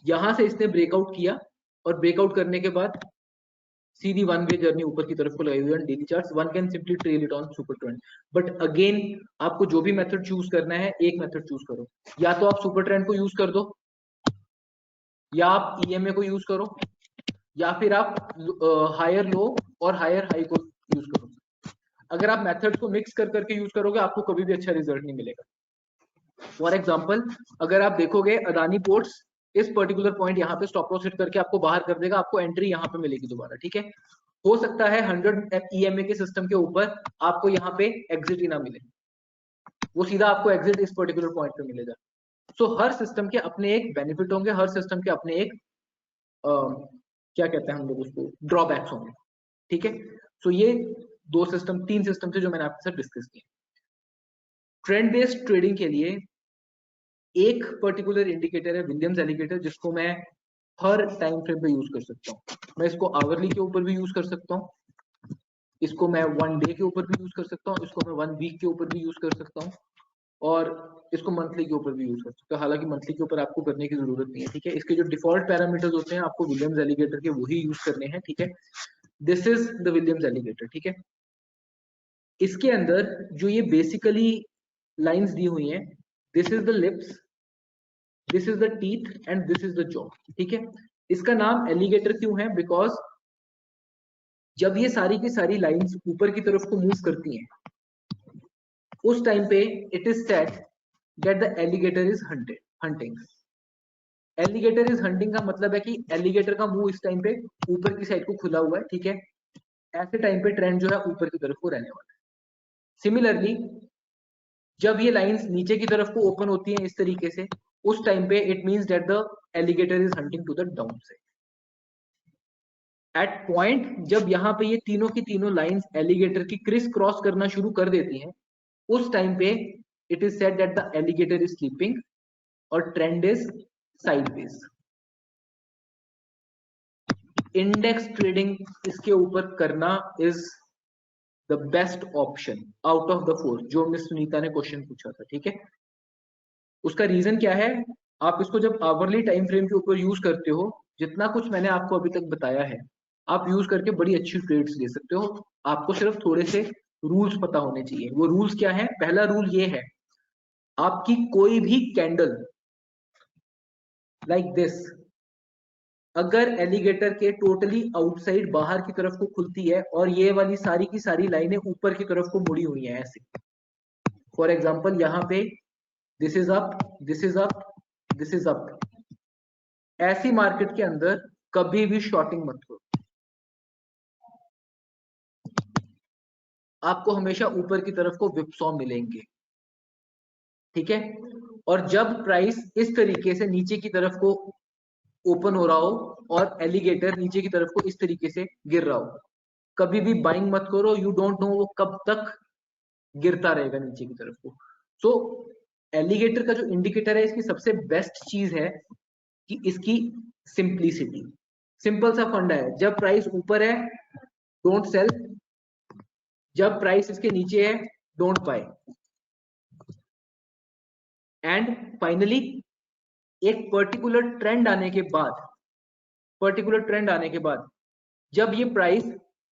यहां से इसने ब्रेकआउट किया, और ब्रेकआउट करने के बाद सीधी वन वे जर्नी ऊपर की तरफ को लगाई हुई है daily charts. One can simply trail it on super trend, but again आपको जो भी मेथड चूज करना है, एक मेथड चूज करो। या तो आप सुपर ट्रेंड को यूज कर दो, या आप ईएमए को यूज करो, या फिर आप हायर लो और हायर हाई को यूज करो। अगर आप मेथड्स को मिक्स कर करके यूज करोगे आपको कभी भी अच्छा रिजल्ट नहीं मिलेगा। फॉर एग्जाम्पल, अगर आप देखोगे अदानी पोर्ट्स इस पर्टिकुलर पॉइंट यहाँ पे स्टॉप लॉस हिट करके आपको बाहर कर देगा, आपको एंट्री यहाँ पे मिलेगी दोबारा, ठीक है। हो सकता है 100 ईएमए के सिस्टम के ऊपर आपको यहाँ पे एग्जिट ही ना मिले, वो सीधा आपको एग्जिट इस पर्टिकुलर पॉइंट पे मिलेगा। सो हर सिस्टम के अपने एक बेनिफिट होंगे, हर सिस्टम के अपने एक क्या कहते हैं हम लोग उसको, ड्रॉबैक्स होंगे, ठीक है। सो ये दो सिस्टम, तीन सिस्टम थे जो मैंने आपके साथ डिस्कस किए। ट्रेंड बेस्ड ट्रेडिंग के लिए एक पर्टिकुलर इंडिकेटर है विलियम्स एलिगेटर, जिसको मैं हर टाइम फ्रेम पे यूज कर सकता हूँ। मैं इसको आवरली के ऊपर भी यूज कर सकता हूँ, इसको मैं 1 डे के ऊपर भी यूज कर सकता हूँ, इसको मैं 1 वीक के ऊपर भी यूज कर सकता हूँ, और इसको मंथली के ऊपर भी यूज कर सकते हो। हालांकि मंथली के ऊपर आपको करने की जरूरत नहीं है, ठीक है। इसके जो डिफॉल्ट पैरामीटर्स होते हैं आपको विलियम्स एलिगेटर के वही यूज करने हैं, ठीक है। This is the Williams alligator, ठीक है। इसके अंदर जो ये बेसिकली लाइंस दी हुई हैं, this is the lips, this is the teeth and this is the jaw, ठीक है। इसका नाम एलिगेटर क्यों है? बिकॉज जब ये सारी की सारी लाइंस ऊपर की तरफ को मूव करती हैं उस टाइम पे it is said that the alligator is hunting. Alligator is hunting का मतलब है कि एलिगेटर का मुंह इस टाइम पे ऊपर की साइड को खुला हुआ है, ठीक है। ऐसे टाइम पे ट्रेंड जो है ऊपर की तरफ को रहने वाला है। सिमिलरली जब ये लाइंस नीचे की तरफ को ओपन होती हैं इस तरीके से, उस टाइम पे it means that the alligator is hunting to the down side. At point जब यहाँ पे ये तीनों की तीनों लाइंस एलिगेटर की क्रिस क्रॉस करना शुरू कर देती हैं, उस टाइम पे it is said that the alligator is sleeping और trend is sideways. Index trading इसके ऊपर करना is the best option out of the four, जो मिस सुनीता ने क्वेश्चन पूछा था, ठीक है। उसका रीजन क्या है, आप इसको जब आवरली टाइम फ्रेम के ऊपर यूज करते हो, जितना कुछ मैंने आपको अभी तक बताया है, आप यूज करके बड़ी अच्छी ट्रेड्स ले सकते हो। आपको सिर्फ थोड़े से रूल्स पता होने चाहिए। वो रूल्स क्या है? पहला रूल ये है, आपकी कोई भी कैंडल लाइक दिस अगर एलिगेटर के टोटली आउटसाइड बाहर की तरफ को खुलती है और ये वाली सारी की सारी लाइनें ऊपर की तरफ को मुड़ी हुई हैं ऐसे, फॉर एग्जांपल यहाँ पे this is up, this is up, this is up, ऐसी मार्केट के अंदर कभी भी शॉर्टिंग मत करो। आपको हमेशा ऊपर की तरफ को विपसॉ मिलेंगे, ठीक है। और जब प्राइस इस तरीके से नीचे की तरफ को ओपन हो रहा हो और एलिगेटर नीचे की तरफ को इस तरीके से गिर रहा हो, कभी भी बाइंग मत करो। यू डोंट नो वो कब तक गिरता रहेगा नीचे की तरफ को। सो एलिगेटर का जो इंडिकेटर है, इसकी सबसे बेस्ट चीज है कि इसकी सिंप्लिसिटी। सिंपल सा फंडा है, जब प्राइस ऊपर है डोंट सेल, जब प्राइस इसके नीचे है डोंट बाय। एंड फाइनली एक पर्टिकुलर ट्रेंड आने के बाद, जब ये प्राइस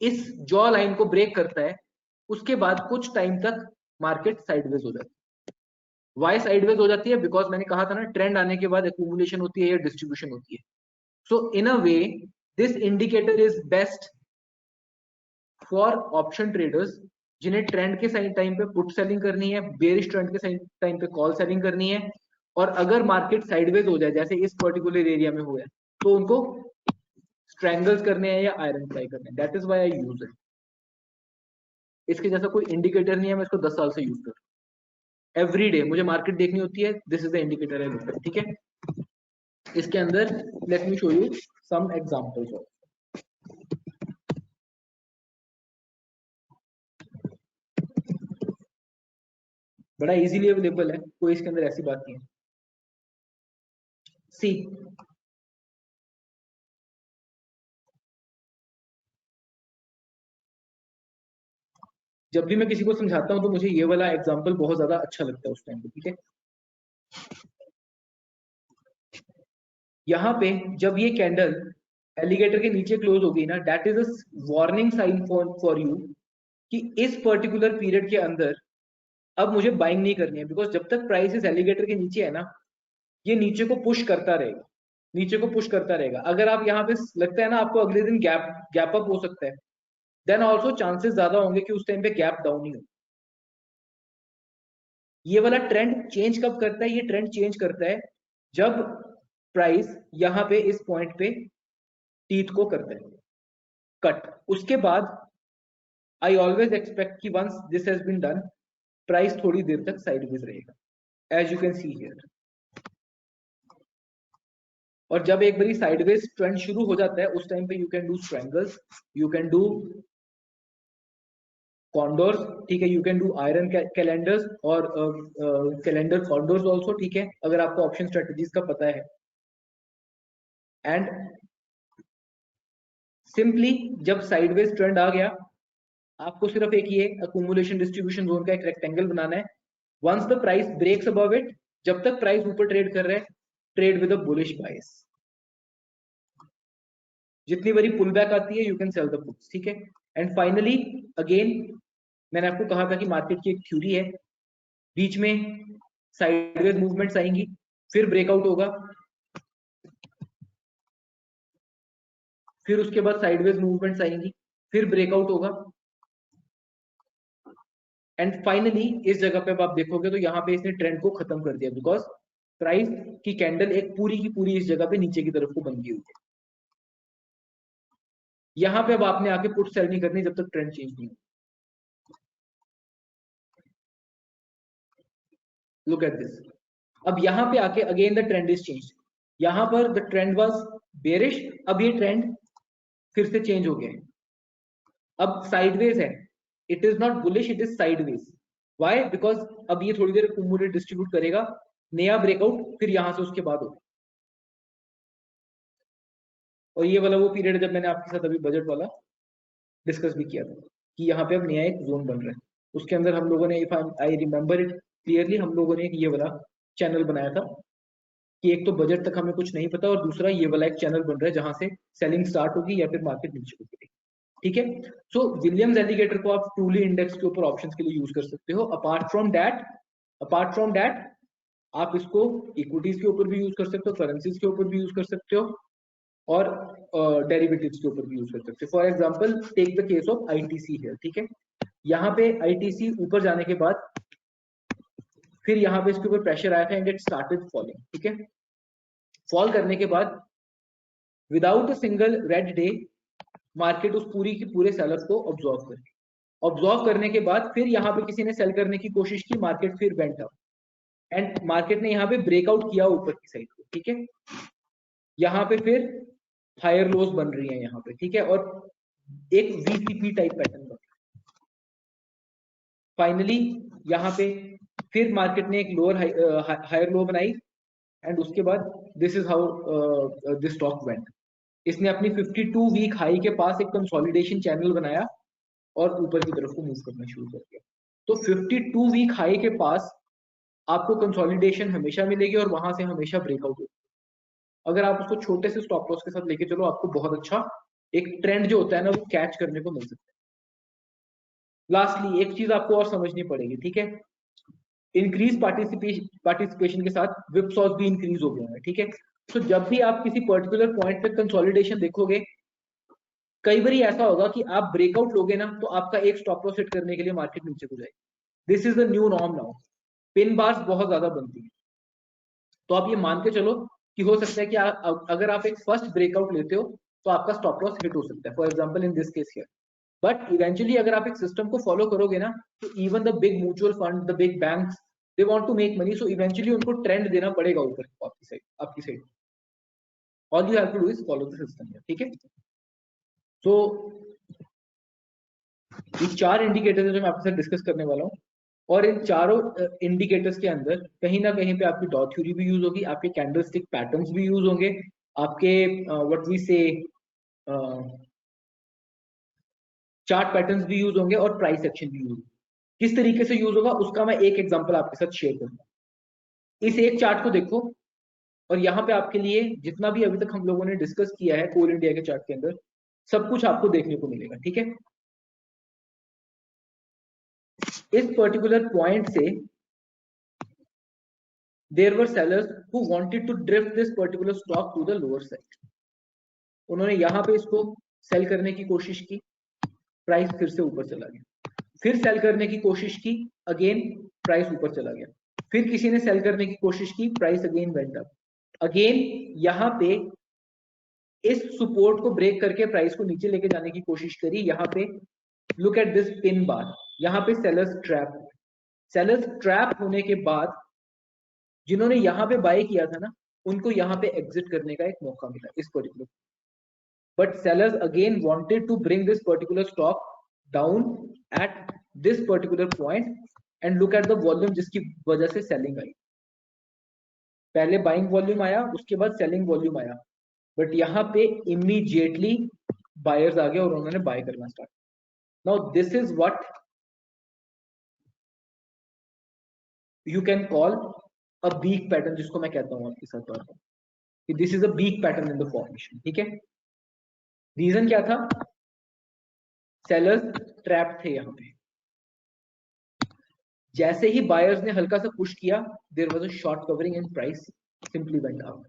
इस जॉ लाइन को ब्रेक करता है, उसके बाद कुछ टाइम तक मार्केट साइडवेज हो जाती है। वाई साइडवेज हो जाती है? बिकॉज मैंने कहा था ना, ट्रेंड आने के बाद एक्यूमुलेशन होती है या डिस्ट्रीब्यूशन होती है। So in a way this indicator is best for option traders जिन्हें ट्रेंड के टाइम पे पुट सेलिंग करनी है, बेरिश ट्रेंड के टाइम पे कॉल सेलिंग करनी है, और अगर मार्केट साइडवेज हो जाए जैसे इस पर्टिकुलर एरिया में हो गया, तो उनको स्ट्रैंगल्स करने हैं या आयरन फ्लाई करने हैं। That is why I use it. इसके जैसा कोई इंडिकेटर नहीं है, मैं इसको 10 साल से यूज कर रहा हूँ। एवरी डे मुझे मार्केट देखनी होती है, this is the indicator I look at, ठीक है। इसके अंदर let me show you some examples of, बड़ा इजीली अवेलेबल है, कोई इसके अंदर ऐसी बात नहीं है। सी जब भी मैं किसी को समझाता हूं तो मुझे ये वाला एग्जांपल बहुत ज्यादा अच्छा लगता है उस टाइम पे, ठीक है। यहाँ पे जब ये कैंडल एलिगेटर के नीचे क्लोज हो गई ना, that is a warning sign for you कि इस पर्टिकुलर पीरियड के अंदर अब मुझे बाइंग नहीं करनी है। बिकॉज जब तक प्राइस इस एलिगेटर के नीचे है ना, ये नीचे को पुश करता रहेगा, नीचे को पुश करता रहेगा। अगर आप यहाँ पे लगता है ना आपको अगले दिन गैप अप हो सकता है, देन ऑल्सो चांसेस ज्यादा होंगे कि उस टाइम पे गैप डाउन ही हो। ये वाला ट्रेंड चेंज कब करता है? ये ट्रेंड चेंज करता है जब प्राइस यहाँ पे इस पॉइंट पे टीथ को करता है कट। उसके बाद आई ऑलवेज एक्सपेक्ट कि once this has been done, price थोड़ी देर तक साइडवेज रहेगा, as you can see here. और जब एक बारी साइडवेज ट्रेंड शुरू हो जाता है, उस टाइम पे you can do strangles, you can do condors, ठीक है, you can do iron calendars और कैलेंडर कॉन्डोर्स ऑल्सो, ठीक है, अगर आपको ऑप्शन स्ट्रेटजीज का पता है। एंड सिंपली जब साइडवेज ट्रेंड आ गया, आपको सिर्फ एक ये अक्यूमुलेशन डिस्ट्रीब्यूशन जोन का एक रेक्टेंगल बनाना है। Once the price breaks above it, जब तक प्राइस ऊपर ट्रेड कर रहा है, trade with a bullish bias. जितनी बारी पुल बैक आती है you can sell the puts, ठीक है। एंड फाइनली अगेन मैंने आपको कहा था कि मार्केट की एक थ्योरी है, बीच में साइडवेज मूवमेंट्स आएंगी, फिर ब्रेकआउट होगा, फिर उसके बाद साइडवेज मूवमेंट्स आएंगी, फिर ब्रेकआउट होगा, एंड फाइनली इस जगह पे आप देखोगे तो यहाँ पे इसने ट्रेंड को खत्म कर दिया, बिकॉज प्राइस की कैंडल एक पूरी की पूरी इस जगह पे नीचे की तरफ को बन गई हुई है। यहाँ पे अब आपने आके पुट सेल नहीं करनी जब तक ट्रेंड चेंज नहीं हो। लुक एट दिस, अब यहाँ पे आके again the trend is change. यहाँ पर द ट्रेंड वाज बेरिश, अब ये ट्रेंड फिर से चेंज हो गया है, अब साइडवेज है, it is not bullish, it is sideways. Why? Because अब ये थोड़ी देर कुमुलेट डिस्ट्रीब्यूट करेगा, नया ब्रेकआउट फिर यहां से उसके बाद होगा। और ये वाला वो पीरियड जब मैंने आपके साथ अभी बजट वाला डिस्कस भी किया था कि यहाँ पे अब नया एक जोन बन रहा है, उसके अंदर हम लोगों ने, if I remember it clearly, हम लोगों ने ये वाला चैनल बनाया था कि एक तो बजट तक हमें कुछ नहीं पता, और दूसरा ये वाला एक चैनल बन रहा है जहां से सेलिंग स्टार्ट होगी या फिर मार्केट नीचे उतरेगी। ठीक है, सो विलियम्स एलिगेटर को आप ट्रूली इंडेक्स के ऊपर ऑप्शंस के लिए यूज कर सकते हो। अपार्ट फ्रॉम दैट आप इसको इक्विटीज के ऊपर भी यूज कर सकते हो, करेंसीज के ऊपर भी यूज कर सकते हो, और डेरिवेटिव्स के ऊपर भी यूज कर सकते हो। For example take the case of ITC here. ठीक है, यहाँ पे आईटीसी ऊपर जाने के बाद फिर यहाँ पे इसके ऊपर प्रेशर आया था एंड इट स्टार्टेड फॉलिंग। ठीक है, फॉल करने के बाद without a single red day market उस पूरी की पूरे सेलर्स को ऑब्जॉर्व करने के बाद फिर यहाँ पे किसी ने सेल करने की कोशिश की, मार्केट फिर वेंट अप एंड मार्केट ने यहाँ पे ब्रेकआउट किया ऊपर की साइड को। ठीक है, यहाँ पे फिर हायर लोज बन रही है यहाँ पे। ठीक है, और एक वीसीपी टाइप पैटर्न बन रहा है। फाइनली यहाँ पे फिर मार्केट ने एक लोअर हायर लो बनाई एंड उसके बाद this is how this stock went. इसने अपनी 52 वीक हाई के पास एक कंसोलिडेशन चैनल बनाया और ऊपर की तरफ को मूव करना शुरू कर दिया। तो 52 वीक हाई के पास आपको कंसोलिडेशन हमेशा मिलेगी और वहां से हमेशा ब्रेकआउट होगा। अगर आप उसको छोटे से स्टॉप लॉस के साथ लेके चलो, आपको बहुत अच्छा एक ट्रेंड जो होता है ना वो कैच करने को मिल सकता है। लास्टली एक चीज आपको और समझनी पड़ेगी। ठीक है, इंक्रीज पार्टिसिपेशन के साथ विपसॉस भी इंक्रीज हो गया है। ठीक है, तो जब भी आप किसी पर्टिकुलर पॉइंट पे कंसोलिडेशन देखोगे, कई बार ऐसा होगा कि आप ब्रेकआउट लोगे ना तो आपका एक स्टॉप लॉस सेट करने के लिए मार्केट नीचे को जाएगी। This is the new norm now. Pin bars बहुत ज्यादा बनती है, तो आप ये मान के चलो कि हो सकता है कि अगर आप एक फर्स्ट ब्रेकआउट लेते हो तो आपका स्टॉप लॉस हिट हो सकता है, for example in this case here. But eventually अगर आप एक सिस्टम को फॉलो करोगे ना, तो even the big mutual fund, the big banks, they want to make money, so eventually उनको ट्रेंड देना पड़ेगा ऊपर आपकी side. All you have to do is follow the system. ठीक है, तो ये 4 इंडिकेटर्स जो मैं आपके साथ डिस्कस करने वाला हूँ, और इन चारों इंडिकेटर्स के अंदर कहीं ना कहीं पे आपकी डॉट थ्योरी भी यूज होगी, आपके कैंडलस्टिक पैटर्न्स भी यूज होंगे, आपके व्हाट वी से चार्ट पैटर्न्स भी यूज होंगे, और प्राइस एक्शन भी यूज होगा। किस तरीके से यूज होगा उसका मैं एक एग्जांपल आपके साथ शेयर करूंगा। इस एक चार्ट को देखो, और यहाँ पे आपके लिए जितना भी अभी तक हम लोगों ने डिस्कस किया है कोल इंडिया के चार्ट के अंदर, सब कुछ आपको देखने को मिलेगा। ठीक है, इस पर्टिकुलर पॉइंट से there were sellers who wanted to drift this particular stock to the lower side. उन्होंने यहाँ पे इसको सेल करने की कोशिश की, प्राइस फिर से ऊपर चला गया, फिर सेल करने की कोशिश की, अगेन प्राइस ऊपर चला गया, फिर किसी ने सेल करने की कोशिश की, price again went up, again यहाँ पे इस सपोर्ट को ब्रेक करके प्राइस को नीचे लेके जाने की कोशिश करी। यहाँ पे look at this pin bar, यहाँ पे सेलर्स ट्रैप होने के बाद जिन्होंने यहाँ पे बाय किया था ना, उनको यहाँ पे एग्जिट करने का एक मौका मिला इस particular, but sellers again wanted to bring this particular stock down at this particular point and look at the volume जिसकी वजह से सेलिंग आई। पहले बाइंग वॉल्यूम आया, उसके बाद सेलिंग वॉल्यूम आया, बट यहाँ पे इमीडिएटली बायर्स आ गए और उन्होंने बाय करना start. Now this is what you can call a weak pattern, जिसको मैं कहता हूँ आपके साथ बात कि this is a weak pattern in the formation. ठीक है, रीजन क्या था? सेलर्स ट्रैप थे यहाँ पे, जैसे ही बायर्स ने हल्का सा पुश किया, there was a short covering and price simply went out.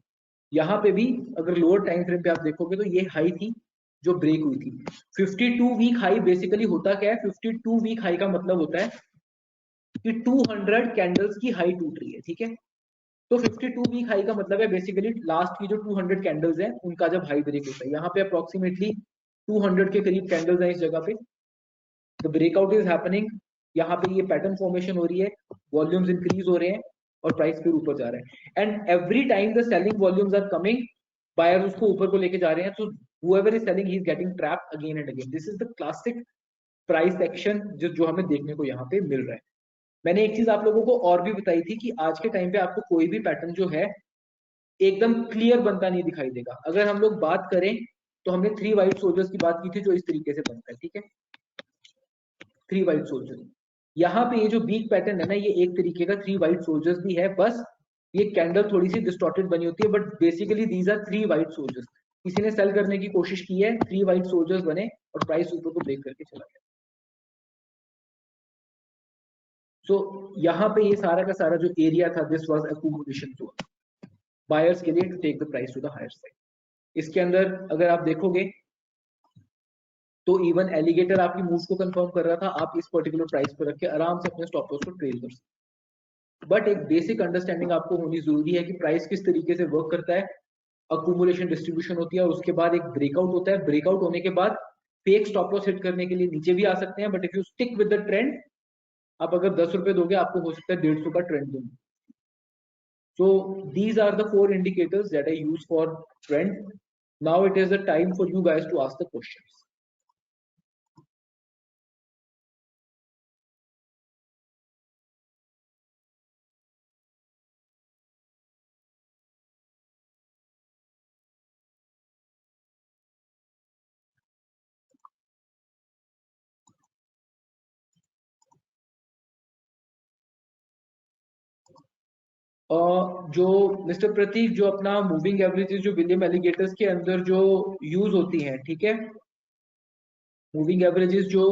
यहाँ पे भी अगर लोअर टाइम फ्रेम पे आप देखोगे तो ये हाई थी जो ब्रेक हुई थी। 52 वीक हाई बेसिकली होता क्या है? 52 वीक हाई का मतलब होता है कि 200 कैंडल्स की हाई टूट रही है। ठीक है, तो 52 वीक हाई का मतलब है बेसिकली लास्ट की जो 200 कैंडल्स हैं उनका जब हाई ब्रेक होता है। यहाँ पे अप्रोक्सीमेटली 200 के करीब कैंडल्स हैं इस जगह पे। द ब्रेकआउट इज हैपनिंग, यहाँ पे ये पैटर्न फॉर्मेशन हो रही है, वॉल्यूम्स इंक्रीज हो रहे हैं और प्राइस फिर ऊपर जा रहा है। And every time the selling volumes are coming, buyers उसको ऊपर को लेके जा रहे हैं, तो whoever is selling he is getting trapped again and again. This is the classic price action जो हमें देखने को यहाँ पे मिल रहा है। मैंने एक चीज आप लोगों को और भी बताई थी कि आज के टाइम पे आपको कोई भी पैटर्न जो है एकदम क्लियर बनता नहीं दिखाई देगा। अगर हम लोग बात करें तो हमने 3 वाइट सोल्जर्स की बात की थी जो इस तरीके से बनता है, ठीक है, 3 वाइट सोल्जर। यहाँ पे ये जो वीक पैटर्न है ना, ये एक तरीके का 3 वाइट सोल्जर्स भी है, बस ये कैंडल थोड़ी सी डिस्टॉर्टेड बनी होती है, but basically these are 3 white soldiers. किसी ने सेल करने की कोशिश की है, 3 वाइट सोल्जर्स बने और प्राइस ऊपर को ब्रेक करके चला गया। सो यहाँ पे ये सारा का सारा जो एरिया था, this was accumulation zone buyers के लिए to take the price to the higher side. इसके अंदर अगर आप देखोगे तो इवन एलिगेटर आपकी मूव को कंफर्म कर रहा था, आप इस पर्टिकुलर प्राइस पर रख के आराम से अपने स्टॉप लॉस को ट्रेड कर सकते। बट एक बेसिक अंडरस्टैंडिंग आपको होनी जरूरी है कि प्राइस किस तरीके से वर्क करता है। अक्यूमुलेशन डिस्ट्रीब्यूशन होती है और उसके बाद एक ब्रेकआउट होता है, ब्रेकआउट होने के बाद फेक स्टॉप लॉस हिट करने के लिए नीचे भी आ सकते हैं, but if you stick with the trend, आप अगर 10 रुपए दोगे आपको हो सकता है 150 का ट्रेंड दूंगा। So these are the 4 indicators that I use for trend. Now it is the time for you guys to ask the questions. जो मिस्टर प्रतीक, जो अपना मूविंग एवरेजेस जो विलियम एलिगेटर्स के अंदर जो यूज होती हैं, ठीक है, मूविंग एवरेजेस जो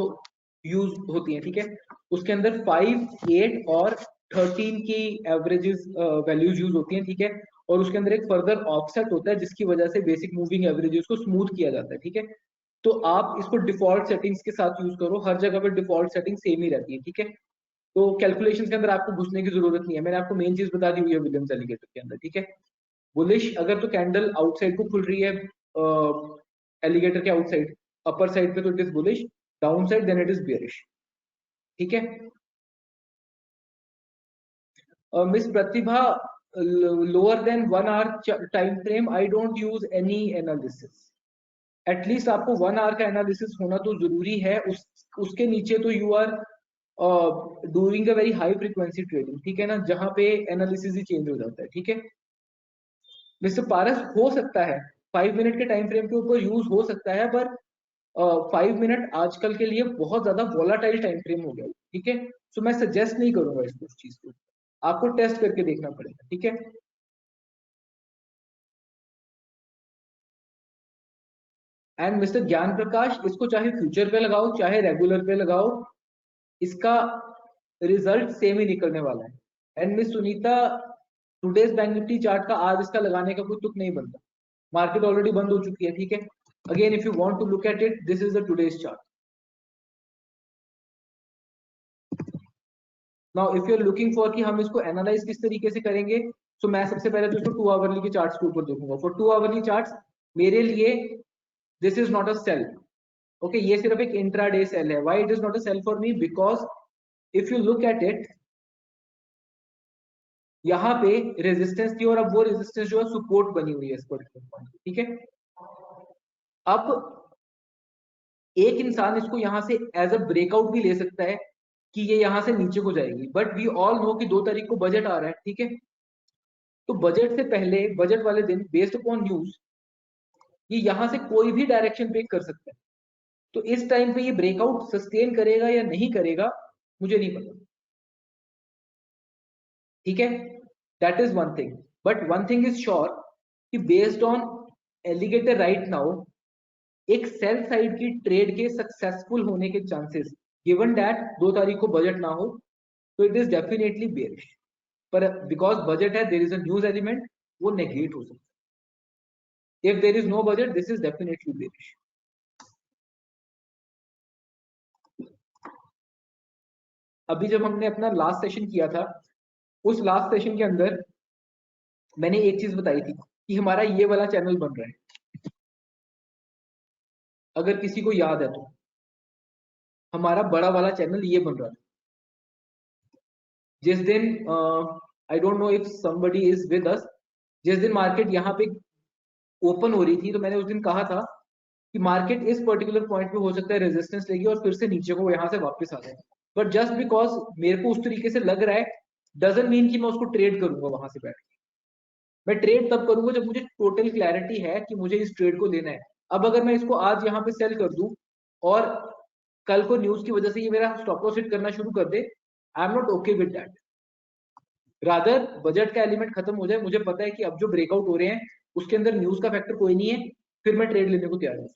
यूज होती हैं, ठीक है, उसके अंदर 5, 8 और 13 की एवरेजेस वैल्यूज यूज होती हैं, ठीक है, और उसके अंदर एक फर्दर ऑफसेट होता है जिसकी वजह से बेसिक मूविंग एवरेजेस को स्मूथ किया जाता है, ठीक है। तो आप इसको डिफॉल्ट सेटिंग्स के साथ यूज करो, हर जगह पर डिफॉल्ट सेटिंग सेम ही रहती है, ठीक है। तो कैलकुलेशंस के अंदर आपको घुसने की जरूरत नहीं है, मैंने आपको मेन चीज बता दी हुई है विलियम्स एलिगेटर के अंदर, ठीक है। बुलिश अगर तो कैंडल आउटसाइड को खुल रही है एलिगेटर के आउटसाइड, अपर साइड पे तो it is bullish, down side then it is bearish, ठीक है। Miss Pratibha, lower than 1 hour time frame I don't use any analysis. At least आपको 1 आवर का एनालिसिस होना तो जरूरी है, उसके नीचे तो you are doing a very high frequency trading, ठीक है ना, जहां पे एनालिसिस ही चेंज हो जाता है, ठीक है। मिस्टर पारस, हो सकता है 5 मिनट के टाइम फ्रेम के ऊपर यूज हो सकता है, पर 5 मिनट आजकल के लिए बहुत ज्यादा वोलाटाइल टाइम फ्रेम हो गया, ठीक है। सो मैं सजेस्ट नहीं करूंगा इसको, उस चीज को आपको टेस्ट करके देखना पड़ेगा, ठीक है। एंड मिस्टर ज्ञान प्रकाश, इसको चाहे फ्यूचर पे लगाओ चाहे रेगुलर पे लगाओ, इसका रिजल्ट सेम ही निकलने वाला है। And miss Sunita, today's bank Nifty chart का आज इसका लगाने का कोई तुक नहीं बनता, मार्केट ऑलरेडी बंद हो चुकी है, ठीक है। Again if you want to look at it, this is the today's chart. Now if you are looking for कि हम इसको एनालाइज किस तरीके से करेंगे, तो मैं सबसे पहले तो इसको 2 आवरली के चार्ट्स के ऊपर देखूंगा। फॉर 2 आवरली चार्ट्स मेरे लिए this is not a sell, okay, ये सिर्फ एक इंट्राडे सेल है। Why it is not a sell for me? Because if you look at it, यहाँ पे रेजिस्टेंस थी और अब वो रेजिस्टेंस जो है सपोर्ट बनी हुई है इस पर्टिकुलर पॉइंट, ठीक है। अब एक इंसान इसको यहाँ से एज अ ब्रेकआउट भी ले सकता है कि ये यहाँ से नीचे को जाएगी, बट वी ऑल नो कि 2 तारीख को बजट आ रहा है, ठीक है। तो बजट से पहले, बजट वाले दिन, बेस्ड अपॉन न्यूज, ये यहाँ से कोई भी डायरेक्शन ब्रेक कर सकता है। तो इस टाइम पे ये ब्रेकआउट सस्टेन करेगा या नहीं करेगा मुझे नहीं पता, ठीक है। That is one thing, but one thing is sure कि based on alligator right now, एक सेल साइड की ट्रेड के सक्सेसफुल होने के चांसेस, गिवन दैट 2 तारीख को बजट ना हो, तो इट इज डेफिनेटली बेयरिश। पर बिकॉज बजट है, there is a news element, वो नेगेट हो सकता है। If there is no budget, this is definitely bearish. अभी जब हमने अपना लास्ट सेशन किया था, उस लास्ट सेशन के अंदर मैंने एक चीज बताई थी कि हमारा ये वाला चैनल बन रहा है, अगर किसी को याद है तो हमारा बड़ा वाला चैनल ये बन रहा था जिस दिन, I don't know if somebody is with us, जिस दिन मार्केट यहाँ पे ओपन हो रही थी, तो मैंने उस दिन कहा था कि मार्केट इस पर्टिकुलर पॉइंट पे हो सकता है रेजिस्टेंस लेगी और फिर से नीचे को यहाँ से वापस आ जाए, बट जस्ट बिकॉज मेरे को उस तरीके से लग रहा है डजंट मीन कि मैं उसको ट्रेड करूंगा वहां से बैठ के। मैं ट्रेड तब करूंगा जब मुझे टोटल क्लैरिटी है कि मुझे इस ट्रेड को लेना है। अब अगर मैं इसको आज यहाँ पे सेल कर दूं और कल को न्यूज की वजह से ये मेरा स्टॉप लॉस हिट करना शुरू कर दे, I am not okay with that. Rather budget का एलिमेंट खत्म हो जाए, मुझे पता है कि अब जो ब्रेकआउट हो रहे हैं उसके अंदर न्यूज का फैक्टर कोई नहीं है, फिर मैं ट्रेड लेने को तैयार हूँ।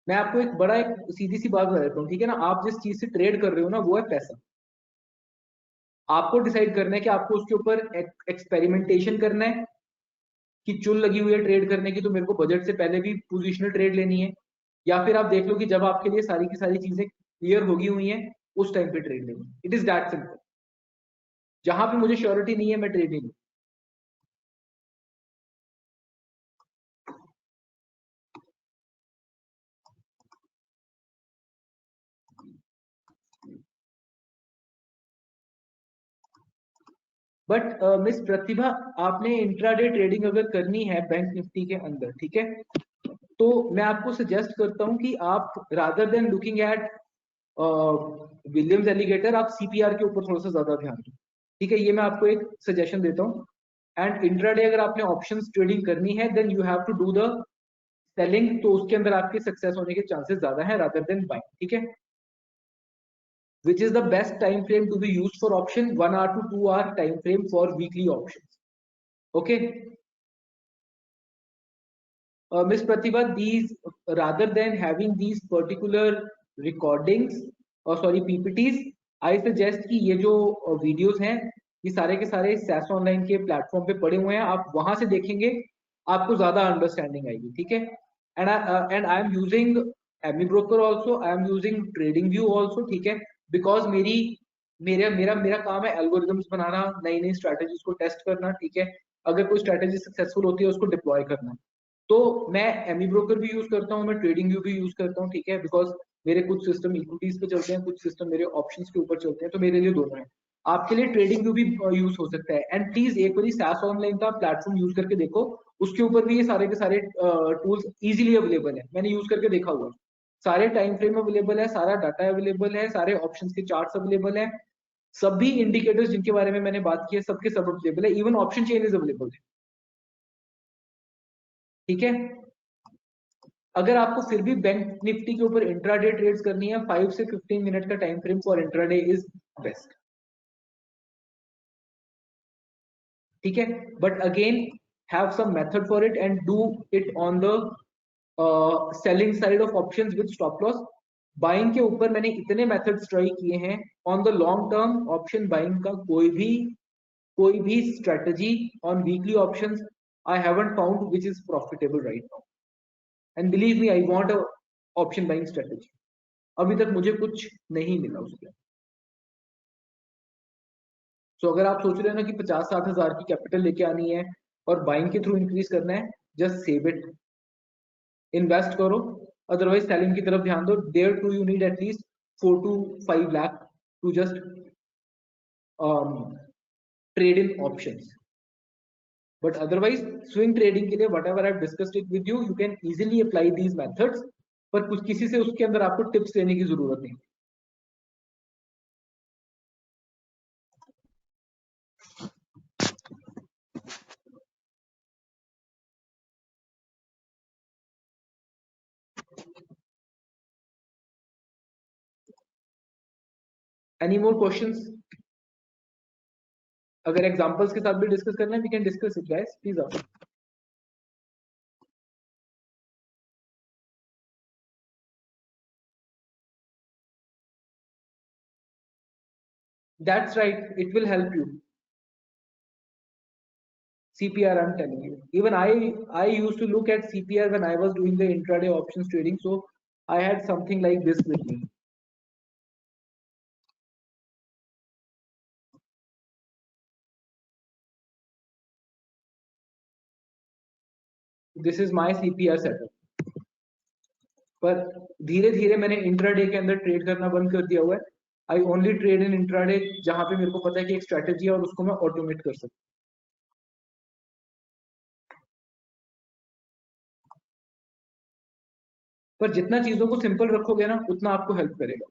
मैं आपको एक सीधी सी बात बता देता हूँ, ठीक है ना, आप जिस चीज से ट्रेड कर रहे हो ना वो है पैसा। आपको डिसाइड करना है कि आपको उसके ऊपर एक्सपेरिमेंटेशन करना है कि चुल लगी हुई है ट्रेड करने की, तो मेरे को बजट से पहले भी पोजिशनल ट्रेड लेनी है, या फिर आप देख लो कि जब आपके लिए सारी की सारी चीजें क्लियर होगी हुई हैं उस टाइम पे ट्रेड लेनी। It is that simple. जहां पे मुझे श्योरिटी नहीं है मैं ट्रेड नहीं लूँ। बट मिस प्रतिभा, आपने इंट्राडे ट्रेडिंग अगर करनी है बैंक निफ्टी के अंदर, ठीक है, तो मैं आपको सजेस्ट करता हूं कि आप rather than looking at Williams alligator, आप सीपीआर के ऊपर थोड़ा सा ज्यादा ध्यान दें। ठीक है, ये मैं आपको एक सजेशन देता हूँ। एंड इंट्राडे अगर आपने ऑप्शंस ट्रेडिंग करनी है then you have to do the selling, तो उसके अंदर आपके सक्सेस होने के चांसेस ज्यादा है रादर देन बाइंग। ठीक है, which is the best time frame to be used for option, 1 hour to 2 hour time frame for weekly options. Okay, Miss Pratibha, these rather than having these particular recordings or sorry PPTs, I suggest कि ये जो वीडियोस हैं ये सारे के सारे सैस ऑनलाइन के प्लेटफॉर्म पे पड़े हुए हैं, आप वहां से देखेंगे आपको ज्यादा अंडरस्टैंडिंग आएगी। ठीक है, and I am using Ami broker also, I am using trading view also. ठीक है, बिकॉज मेरी मेरा मेरा मेरा काम है एल्गोरिदम्स बनाना, नई नई स्ट्रैटेजीज को टेस्ट करना। ठीक है, अगर कोई स्ट्रैटेजी सक्सेसफुल होती है उसको डिप्लॉय करना। तो मैं एमी ब्रोकर भी यूज करता हूँ, मैं ट्रेडिंग व्यू भी यूज करता हूँ। ठीक है, बिकॉज मेरे कुछ सिस्टम इक्विटीज पे चलते हैं, कुछ सिस्टम मेरे ऑप्शंस के ऊपर चलते हैं, तो मेरे लिए दोनों है। आपके लिए ट्रेडिंग व्यू भी यूज हो सकता है। एंड प्लीज एक बार सैस ऑनलाइन का प्लेटफॉर्म यूज करके देखो, उसके ऊपर भी ये सारे के सारे टूल्स इजीली अवेलेबल है, मैंने यूज करके देखा हुआ है। सारे टाइम फ्रेम अवेलेबल है, सारा डाटा अवेलेबल है, सारे ऑप्शंस के चार्ट्स अवेलेबल है, सभी इंडिकेटर्स जिनके बारे में मैंने बात की है सबके सब अवेलेबल है, even option chain is available है। ठीक है, अगर आपको फिर भी बैंक निफ्टी के ऊपर इंट्राडे ट्रेड्स करनी है, 5 से 15 मिनट का time frame for intraday is best. ठीक है, but again have some method for it and do it on the selling side of options with stop loss. Buying के ऊपर मैंने इतने मेथड्स ट्राई किए हैं, on the long term option buying का कोई भी strategy on weekly options I haven't found which is profitable right now. And believe me I want a option buying strategy, अभी तक मुझे कुछ नहीं मिला उसके। सो अगर आप सोच रहे हो ना कि 50-60 हजार की कैपिटल लेके आनी है और बाइंग के थ्रू इंक्रीज करना है, जस्ट सेव इट, इन्वेस्ट करो, अदरवाइज सेलिंग की तरफ ध्यान दो। There too you need at least 4 to 5 lakh to just trade in options. But otherwise swing trading के लिए whatever I discussed it with you, you can easily apply these methods, पर कुछ किसी से उसके अंदर आपको टिप्स लेने की जरूरत नहीं। Any more questions? अगर एग्जांपल्स के साथ भी डिस्कस करना है we can discuss it guys, please आप। That's right, it will help you. CPR, I'm telling you. Even I used to look at CPR when I was doing the intraday options trading. So I had something like this with me. This is my CPR setup. पर धीरे धीरे मैंने इंट्राडे के अंदर ट्रेड करना बंद कर दिया हुआ है। I only trade in intraday जहां पे मेरे को पता है कि एक स्ट्रेटेजी है और उसको मैं ऑटोमेट कर सकता हूँ। पर जितना चीजों को सिंपल रखोगे ना उतना आपको हेल्प करेगा।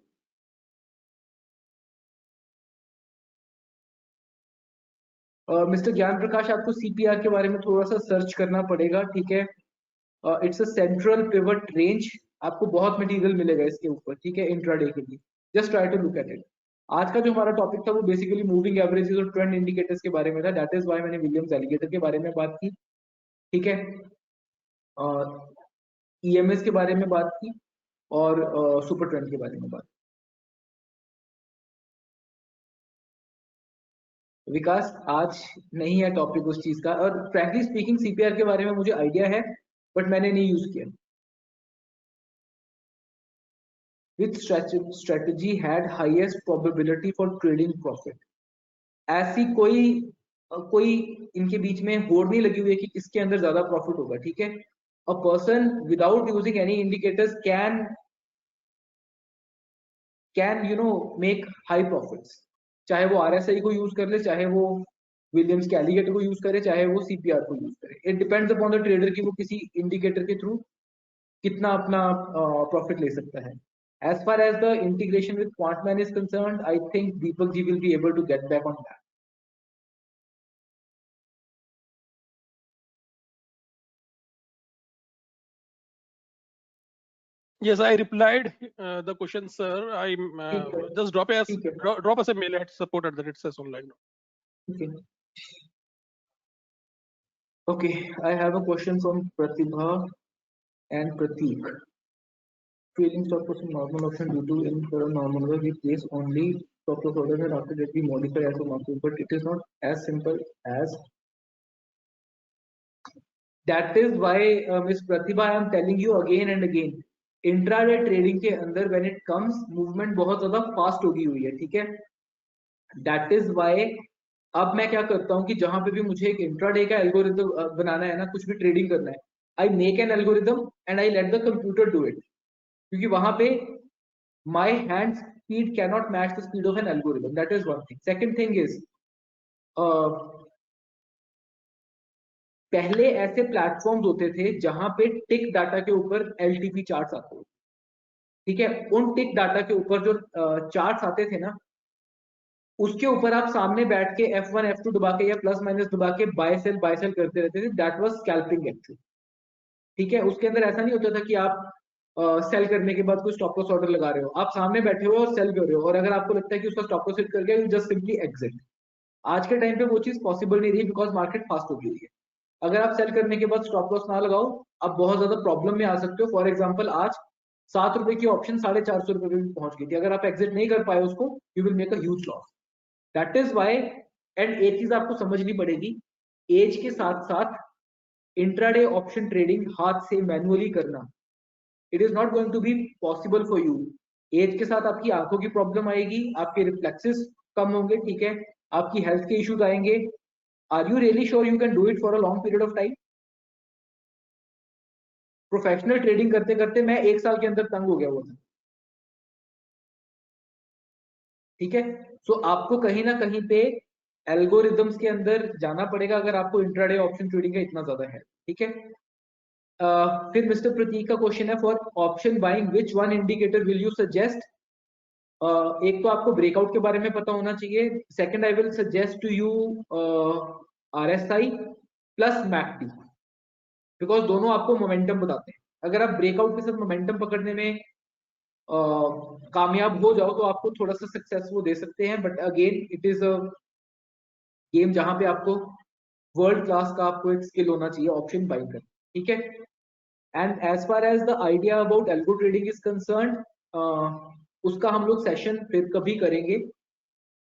मिस्टर ज्ञान प्रकाश, आपको सीपीआर के बारे में थोड़ा सा सर्च करना पड़ेगा, ठीक है। It's a central pivot range, आपको बहुत मटेरियल मिलेगा इसके ऊपर, ठीक है, इंट्राडे के लिए। Just try to look at it. आज का जो हमारा टॉपिक था वो बेसिकली मूविंग एवरेजेस और ट्रेंड इंडिकेटर्स के बारे में था। दैट इज व्हाई मैंने विलियम्स एलिगेटर के बारे में बात की, ठीक है, और ईएमएस के बारे में बात की, और सुपर ट्रेंड के बारे में बात की। विकास, आज नहीं है टॉपिक उस चीज का, और फ्रैंकली स्पीकिंग सीपीआर के बारे में मुझे आइडिया है बट मैंने नहीं यूज किया। Which strategy had highest probability for trading profit? ऐसी कोई इनके बीच में होड़ नहीं लगी हुई है कि किसके अंदर ज्यादा प्रॉफिट होगा, ठीक है। A person without using any indicators can make high profits, चाहे वो आरएसआई को यूज कर ले, चाहे वो विलियम्स के एलिगेटर को यूज करे, चाहे वो सीपीआर को यूज करे। It depends upon the trader कि वो किसी इंडिकेटर के थ्रू कितना अपना प्रॉफिट ले सकता है। As far as the integration with Quantman is concerned, I think Deepak ji will be able to get back on that. Yes, I replied the question, sir. I ठीक है, just ठीक है, drop us a mail at support@itsasonline. okay. Okay, I have a question from Pratibha and Prateek. Trading stop loss in normal option due to in for a normal way we place only stop loss order and after that we modify as a market, but it is not as simple as that. Is why Miss Pratibha I am telling you again and again, intraday trading के अंदर व्हेन इट कम्स मूवमेंट बहुत ज्यादा फास्ट होगी हुई है, ठीक है। दैट इज वाई अब मैं क्या करता हूँ कि जहां पे भी मुझे एक इंट्राडे का एल्गोरिथम बनाना है ना, कुछ भी ट्रेडिंग करना है, I make an algorithm and I let the computer do it, क्योंकि वहां पे my hand speed can not match the speed of an algorithm. That is one thing. Second thing is पहले ऐसे प्लेटफॉर्म्स होते थे जहां पे टिक डाटा के ऊपर एलटीपी चार्ट्स आते थे, ठीक है। उन टिक डाटा के ऊपर जो चार्ट्स आते थे ना, उसके ऊपर आप सामने बैठ के F1 F2 दबा के या प्लस माइनस दबा के बाय सेल करते रहते थे। दैट वाज स्कैल्पिंग एक्चुअली, ठीक है। उसके अंदर ऐसा नहीं होता था कि आप सेल करने के बाद कोई स्टॉप लॉस ऑर्डर लगा रहे हो, आप सामने बैठे हो और सेल कर रहे हो, और अगर आपको लगता है कि उसका स्टॉप लॉस हिट कर गया, यू जस्ट सिंपली एग्जिट। आज के टाइम पे वो चीज पॉसिबल नहीं रही बिकॉज मार्केट फास्ट हो गई है। अगर आप सेल करने के बाद स्टॉप लॉस ना लगाओ, आप बहुत ज्यादा प्रॉब्लम में आ सकते हो। फॉर एग्जाम्पल आज 7 रुपए की ऑप्शन 450 रुपए पे भी पहुंच गई थी, अगर आप एग्जिट नहीं कर पाए उसको, you will make a huge loss. That is why, and एक चीज आपको समझनी पड़ेगी, एज के साथ साथ इंट्राडे ऑप्शन ट्रेडिंग हाथ से मैनुअली करना, it is not going to be possible for you. Age के साथ आपकी आंखों की प्रॉब्लम आएगी, आपके रिफ्लेक्सेस कम होंगे, ठीक है, आपकी हेल्थ के इश्यूज आएंगे। Are you really sure you can do it for a long period of time? Professional trading करते करते मैं 1 साल के अंदर तंग हो गया हुआ था, ठीक है। सो आपको कहीं ना कहीं पे एल्गोरिदम्स के अंदर जाना पड़ेगा अगर आपको इंट्राडे ऑप्शन ट्रेडिंग का इतना ज्यादा है, ठीक है। फिर मिस्टर प्रतीक का क्वेश्चन है, for option buying which one indicator will you suggest? एक तो आपको ब्रेकआउट के बारे में पता होना चाहिए। Second, I will suggest to you RSI plus MACD, because दोनों आपको मोमेंटम बताते हैं। अगर आप ब्रेकआउट के साथ मोमेंटम पकड़ने में कामयाब हो जाओ तो आपको थोड़ा सा सक्सेस वो दे सकते हैं, but again it is a game जहां पे आपको वर्ल्ड क्लास का आपको एक स्किल होना चाहिए ऑप्शन बाइंग करना, ठीक है। And as far as the idea about algo trading is concern, उसका हम लोग सेशन फिर कभी करेंगे।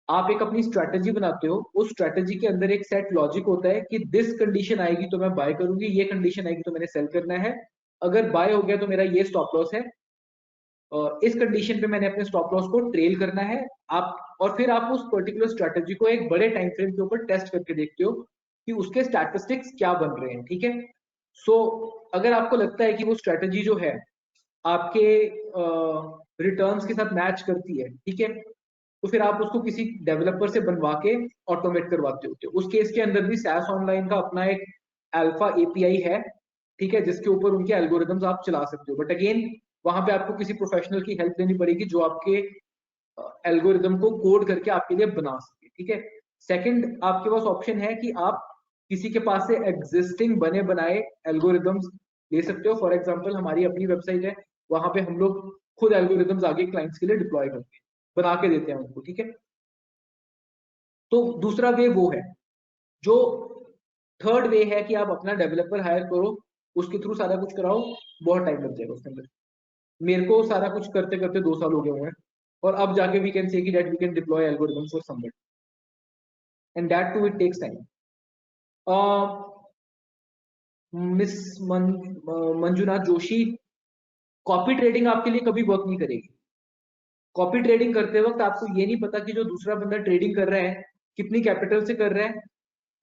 आप एक अपनी स्ट्रैटेजी बनाते हो, उस स्ट्रैटेजी के अंदर एक सेट लॉजिक होता है कि दिस कंडीशन आएगी तो मैं बाय करूंगी, ये कंडीशन आएगी तो मैंने सेल करना है, अगर बाय हो गया तो मेरा ये स्टॉप लॉस है, इस कंडीशन पे मैंने अपने स्टॉप लॉस को ट्रेल करना है। आप और फिर आप उस पर्टिकुलर स्ट्रैटेजी को एक बड़े टाइम फ्रेम के ऊपर टेस्ट करके देखते हो कि उसके स्टैटिस्टिक्स क्या बन रहे हैं, ठीक है। सो अगर आपको लगता है कि वो स्ट्रेटजी जो है आपके रिटर्न्स के साथ मैच करती है, ठीक है, तो फिर आप उसको किसी डेवलपर से बनवा के ऑटोमेट करवाते होते हो। उस केस के अंदर भी सैस ऑनलाइन का अपना एक अल्फा एपीआई है, ठीक है, जिसके ऊपर उनके एल्गोरिदम्स आप चला सकते हो। बट अगेन वहां पे आपको किसी प्रोफेशनल की हेल्प लेनी पड़ेगी जो आपके एल्गोरिदम को कोड करके आपके लिए बना सके, ठीक है। सेकंड आपके पास ऑप्शन है कि आप किसी के पास से एग्जिस्टिंग बने बनाए एल्गोरिदम्स ले सकते हो। फॉर एग्जांपल हमारी अपनी वेबसाइट है, वहां पे हम लोग खुद एल्गोरिदम्स आगे क्लाइंट्स के लिए डिप्लॉय करते हैं, बना के देते हैं उनको, ठीक है। तो दूसरा वे वो है। जो थर्ड वे है कि आप अपना डेवलपर हायर करो, उसके थ्रू सारा कुछ कराओ, बहुत टाइम लग जाएगा उसके अंदर। मेरे को सारा कुछ करते करते 2 साल हो गए हुए हैं, और अब जाके वी कैन से कि that we can deploy algorithms for somebody, and that too it takes time. Miss Manjunath Joshi, copy trading आपके लिए कभी वर्क नहीं करेगी। कॉपी ट्रेडिंग करते वक्त आपको ये नहीं पता कि जो दूसरा बंदा ट्रेडिंग कर रहा है कितनी कैपिटल से कर रहा है,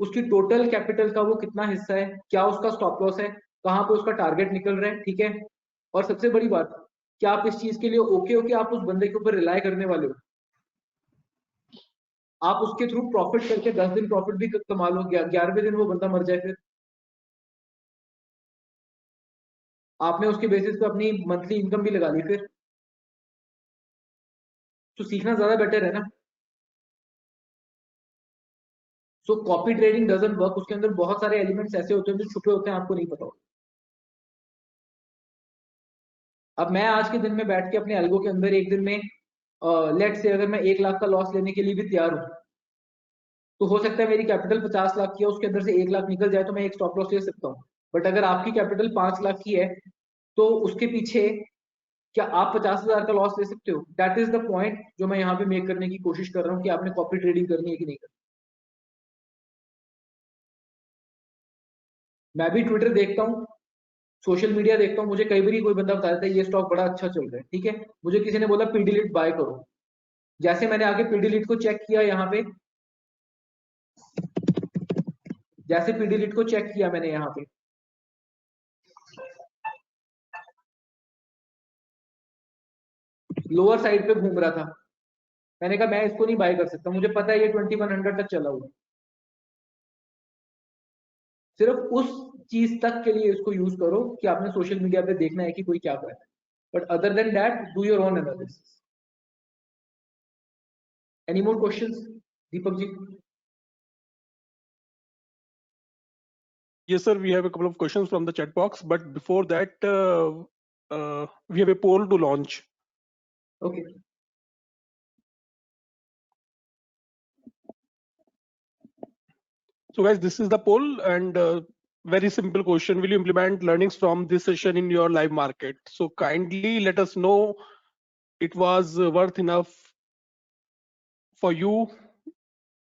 उसकी टोटल कैपिटल का वो कितना हिस्सा है, क्या उसका स्टॉप लॉस है, कहाँ पे उसका टारगेट निकल रहा है, ठीक है। और सबसे बड़ी बात, क्या आप इस चीज के लिए ओके हो कि आप उस बंदे के ऊपर रिलाय करने वाले हो? आप उसके थ्रू प्रॉफिट करके 10 दिन प्रॉफिट भी कमा लो, 11वें दिन वो बंदा मर जाए, फिर आपने उसके बेसिस पे अपनी मंथली इनकम भी लगा ली, फिर तो सीखना ज्यादा बेटर है ना। सो कॉपी ट्रेडिंग डजंट वर्क, उसके अंदर बहुत सारे एलिमेंट्स ऐसे होते हैं जो छुपे होते हैं, आपको नहीं पता होता। अब मैं आज के दिन में बैठ के अपने एल्गो के अंदर एक दिन में लेट से अगर मैं 1 लाख का लॉस लेने के लिए भी तैयार हूँ, तो हो सकता है मेरी कैपिटल 50 लाख की है, उसके अंदर से 1 लाख निकल जाए तो मैं एक स्टॉप लॉस ले सकता हूँ। बट अगर आपकी कैपिटल 5 लाख की है, तो उसके पीछे क्या आप 50,000 का लॉस ले सकते हो? दैट इज द पॉइंट जो मैं यहाँ पे मेक करने की कोशिश कर रहा हूँ कि आपने कॉपी ट्रेडिंग करनी है कि नहीं करनी। मैं भी ट्विटर देखता हूँ, सोशल मीडिया देखता हूँ, मुझे कई बार कोई बंदा बता देता है ये स्टॉक बड़ा अच्छा चल रहा है, ठीक है, मुझे किसी ने बोला पीडीलिट बाय करो, जैसे मैंने आगे पीडीलिट को चेक किया यहाँ पे, जैसे पीडीलिट को चेक किया मैंने यहाँ पे, लोअर साइड पे घूम रहा था, मैंने कहा मैं इसको नहीं बाय कर सकता, मुझे पता है ये 2100 तक चला हुआ। सिर्फ उस चीज तक के लिए इसको यूज करो कि आपने सोशल मीडिया पे देखना है कि कोई क्या कर रहा है, but other than that do your own analysis. Any more questions Deepak ji? Yes, sir. We have a couple of questions from the chat box, but before that, we have a poll to launch. Okay. So, guys, this is the poll, and very simple question: will you implement learnings from this session in your live market? So, kindly let us know it was worth enough for you.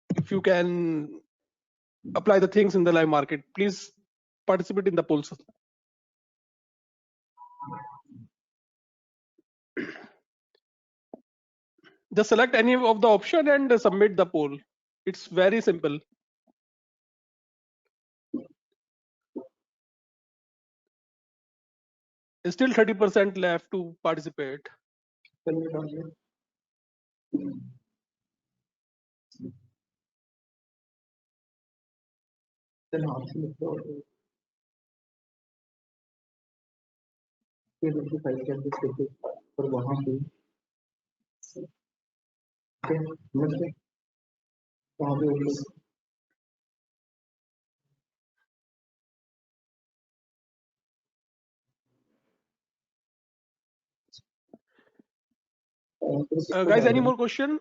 If you can apply the things in the live market, please participate in the polls. Just select any of the option and submit the poll. It's very simple. Still 30% left to participate. पर वहां पे वहां पे Guys, any more question?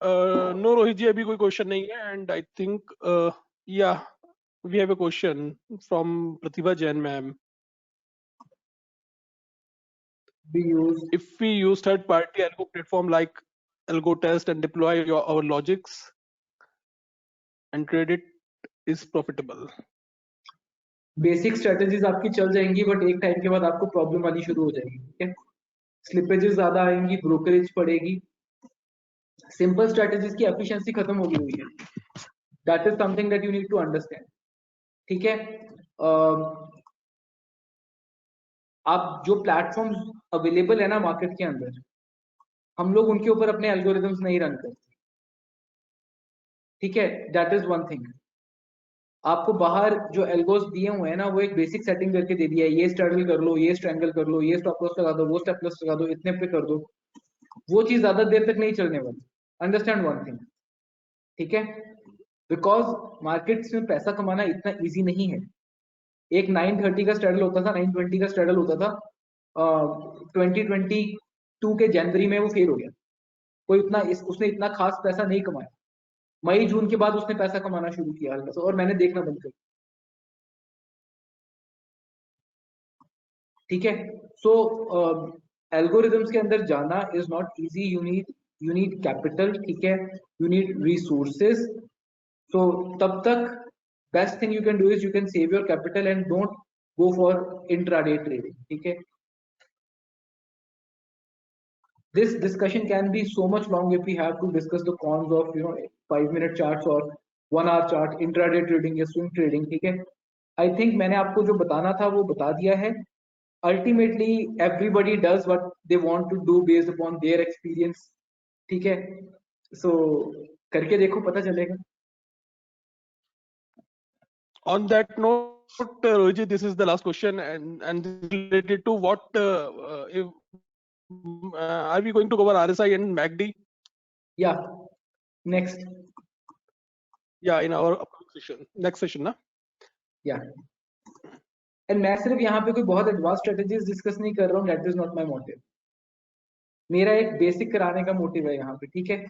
No, Rohit ji, abhi koi question nahi hai, and I think, yeah, we have a question from Pratibha Jain, ma'am. If we use third-party algo platform like AlgoTest and deploy our logics and trade it, is profitable. Basic strategies आपकी चल जाएंगी, बट एक टाइम के बाद आपको प्रॉब्लम आनी शुरू हो जाएगी, ठीक है। स्लिपेजेस ज्यादा आएंगी, ब्रोकरेज पड़ेगी, सिंपल स्ट्रेटेजीज की एफिशिएंसी खत्म होगी हुई है. That is something that you need to understand. ठीक है. आप जो प्लेटफॉर्म्स अवेलेबल है ना मार्केट के अंदर, हम लोग उनके ऊपर अपने एल्गोरिदम्स नहीं रन करते. ठीक है. That is one thing. आपको बाहर जो एल्गोस दिए हुए हैं ना, वो एक बेसिक सेटिंग करके दे दिया है, ये स्ट्रैडल कर लो, ये स्ट्रैंगल कर लो, ये स्टॉप लॉस लगा दो, वो स्टॉप लॉस लगा दो, इतने पे कर दो. वो चीज ज्यादा देर तक नहीं चलने वाली. Understand one thing. ठीक है. बिकॉज मार्केट्स में पैसा कमाना इतना इजी नहीं है. एक 930 का स्ट्रैडल होता था, 920 का स्ट्रैडल होता था. 2022 के जनवरी में वो फेल हो गया. कोई उतना उसने इतना खास पैसा नहीं कमाया. मई जून के बाद उसने पैसा कमाना शुरू किया हल्का सा, और मैंने देखना बंद कर. ठीक है. सो एल्गोरिदम्स के अंदर जाना is not easy. You need capital. ठीक है. You need resources. सो तब तक best thing you can do is you can save your capital and don't go for intraday trading. ठीक है. This discussion can be so much long if we have to discuss the cons of 5-minute charts or 1 hour chart, intraday trading या swing trading. ठीक है. I think मैंने आपको जो बताना था वो बता दिया है. Ultimately everybody does what they want to do based upon their experience. ठीक है. So करके देखो, पता चलेगा. On that note, Rohit, this is the last question, and this is related to what are we going to cover RSI and MACD? Yeah. Next. Yeah, in our upcoming session, next session, ना? Yeah. एंड मैं सिर्फ यहाँ पे कोई बहुत एडवांस स्ट्रेटेजीज डिस्कस नहीं कर रहा हूँ. That is not my motive. मेरा एक बेसिक कराने का मोटिव है यहाँ पे. ठीक है.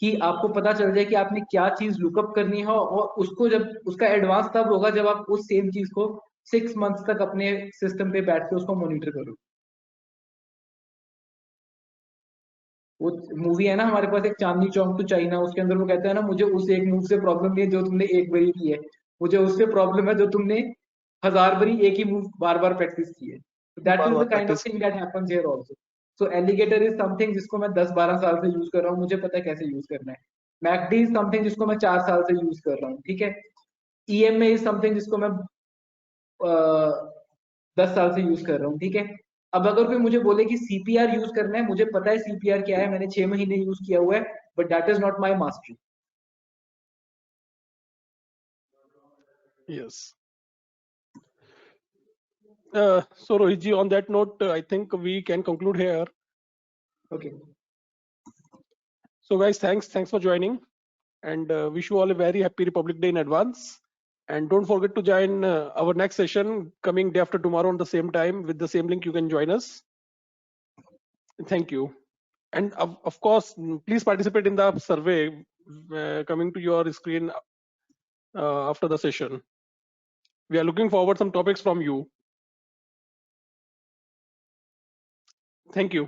कि आपको पता चल जाए कि आपने क्या चीज लुकअप करनी है, और उसको जब उसका एडवांस तब होगा जब आप उस सेम चीज को 6 मंथ्स तक अपने सिस्टम पे बैठ के उसको मॉनिटर करो. वो मूवी है ना हमारे पास, एक चांदनी चौक टू चाइना, उसके अंदर वो कहता है ना, मुझे उस एक मूव से प्रॉब्लम नहीं है जो तुमने एक बारी की है, मुझे उससे प्रॉब्लम है जो तुमने 1000 बारी एक ही मूव बार बार प्रैक्टिस की है. That is the kind of thing that happens here also. So alligator is something जिसको मैं 10-12 साल से यूज कर रहा हूँ, मुझे पता है कैसे यूज करना है. मैकडी इज समथिंग जिसको मैं 4 साल से यूज कर रहा हूँ. ठीक है. ईएमए इज समथिंग जिसको मैं 10 साल से यूज कर रहा हूँ. ठीक है. अब अगर कोई मुझे बोले कि सीपीआर यूज करना है, मुझे पता है सीपीआर क्या है, मैंने 6 महीने यूज किया हुआ है, but that is not my mastery. Yes. So Rohit ji, on that note, I think we can conclude here. Okay. So guys, thanks for joining, and wish you all a very happy Republic Day in advance. And don't forget to join our next session coming day after tomorrow on the same time with the same link. You can join us. Thank you. And of course, please participate in the survey coming to your screen after the session. We are looking forward some topics from you. Thank you.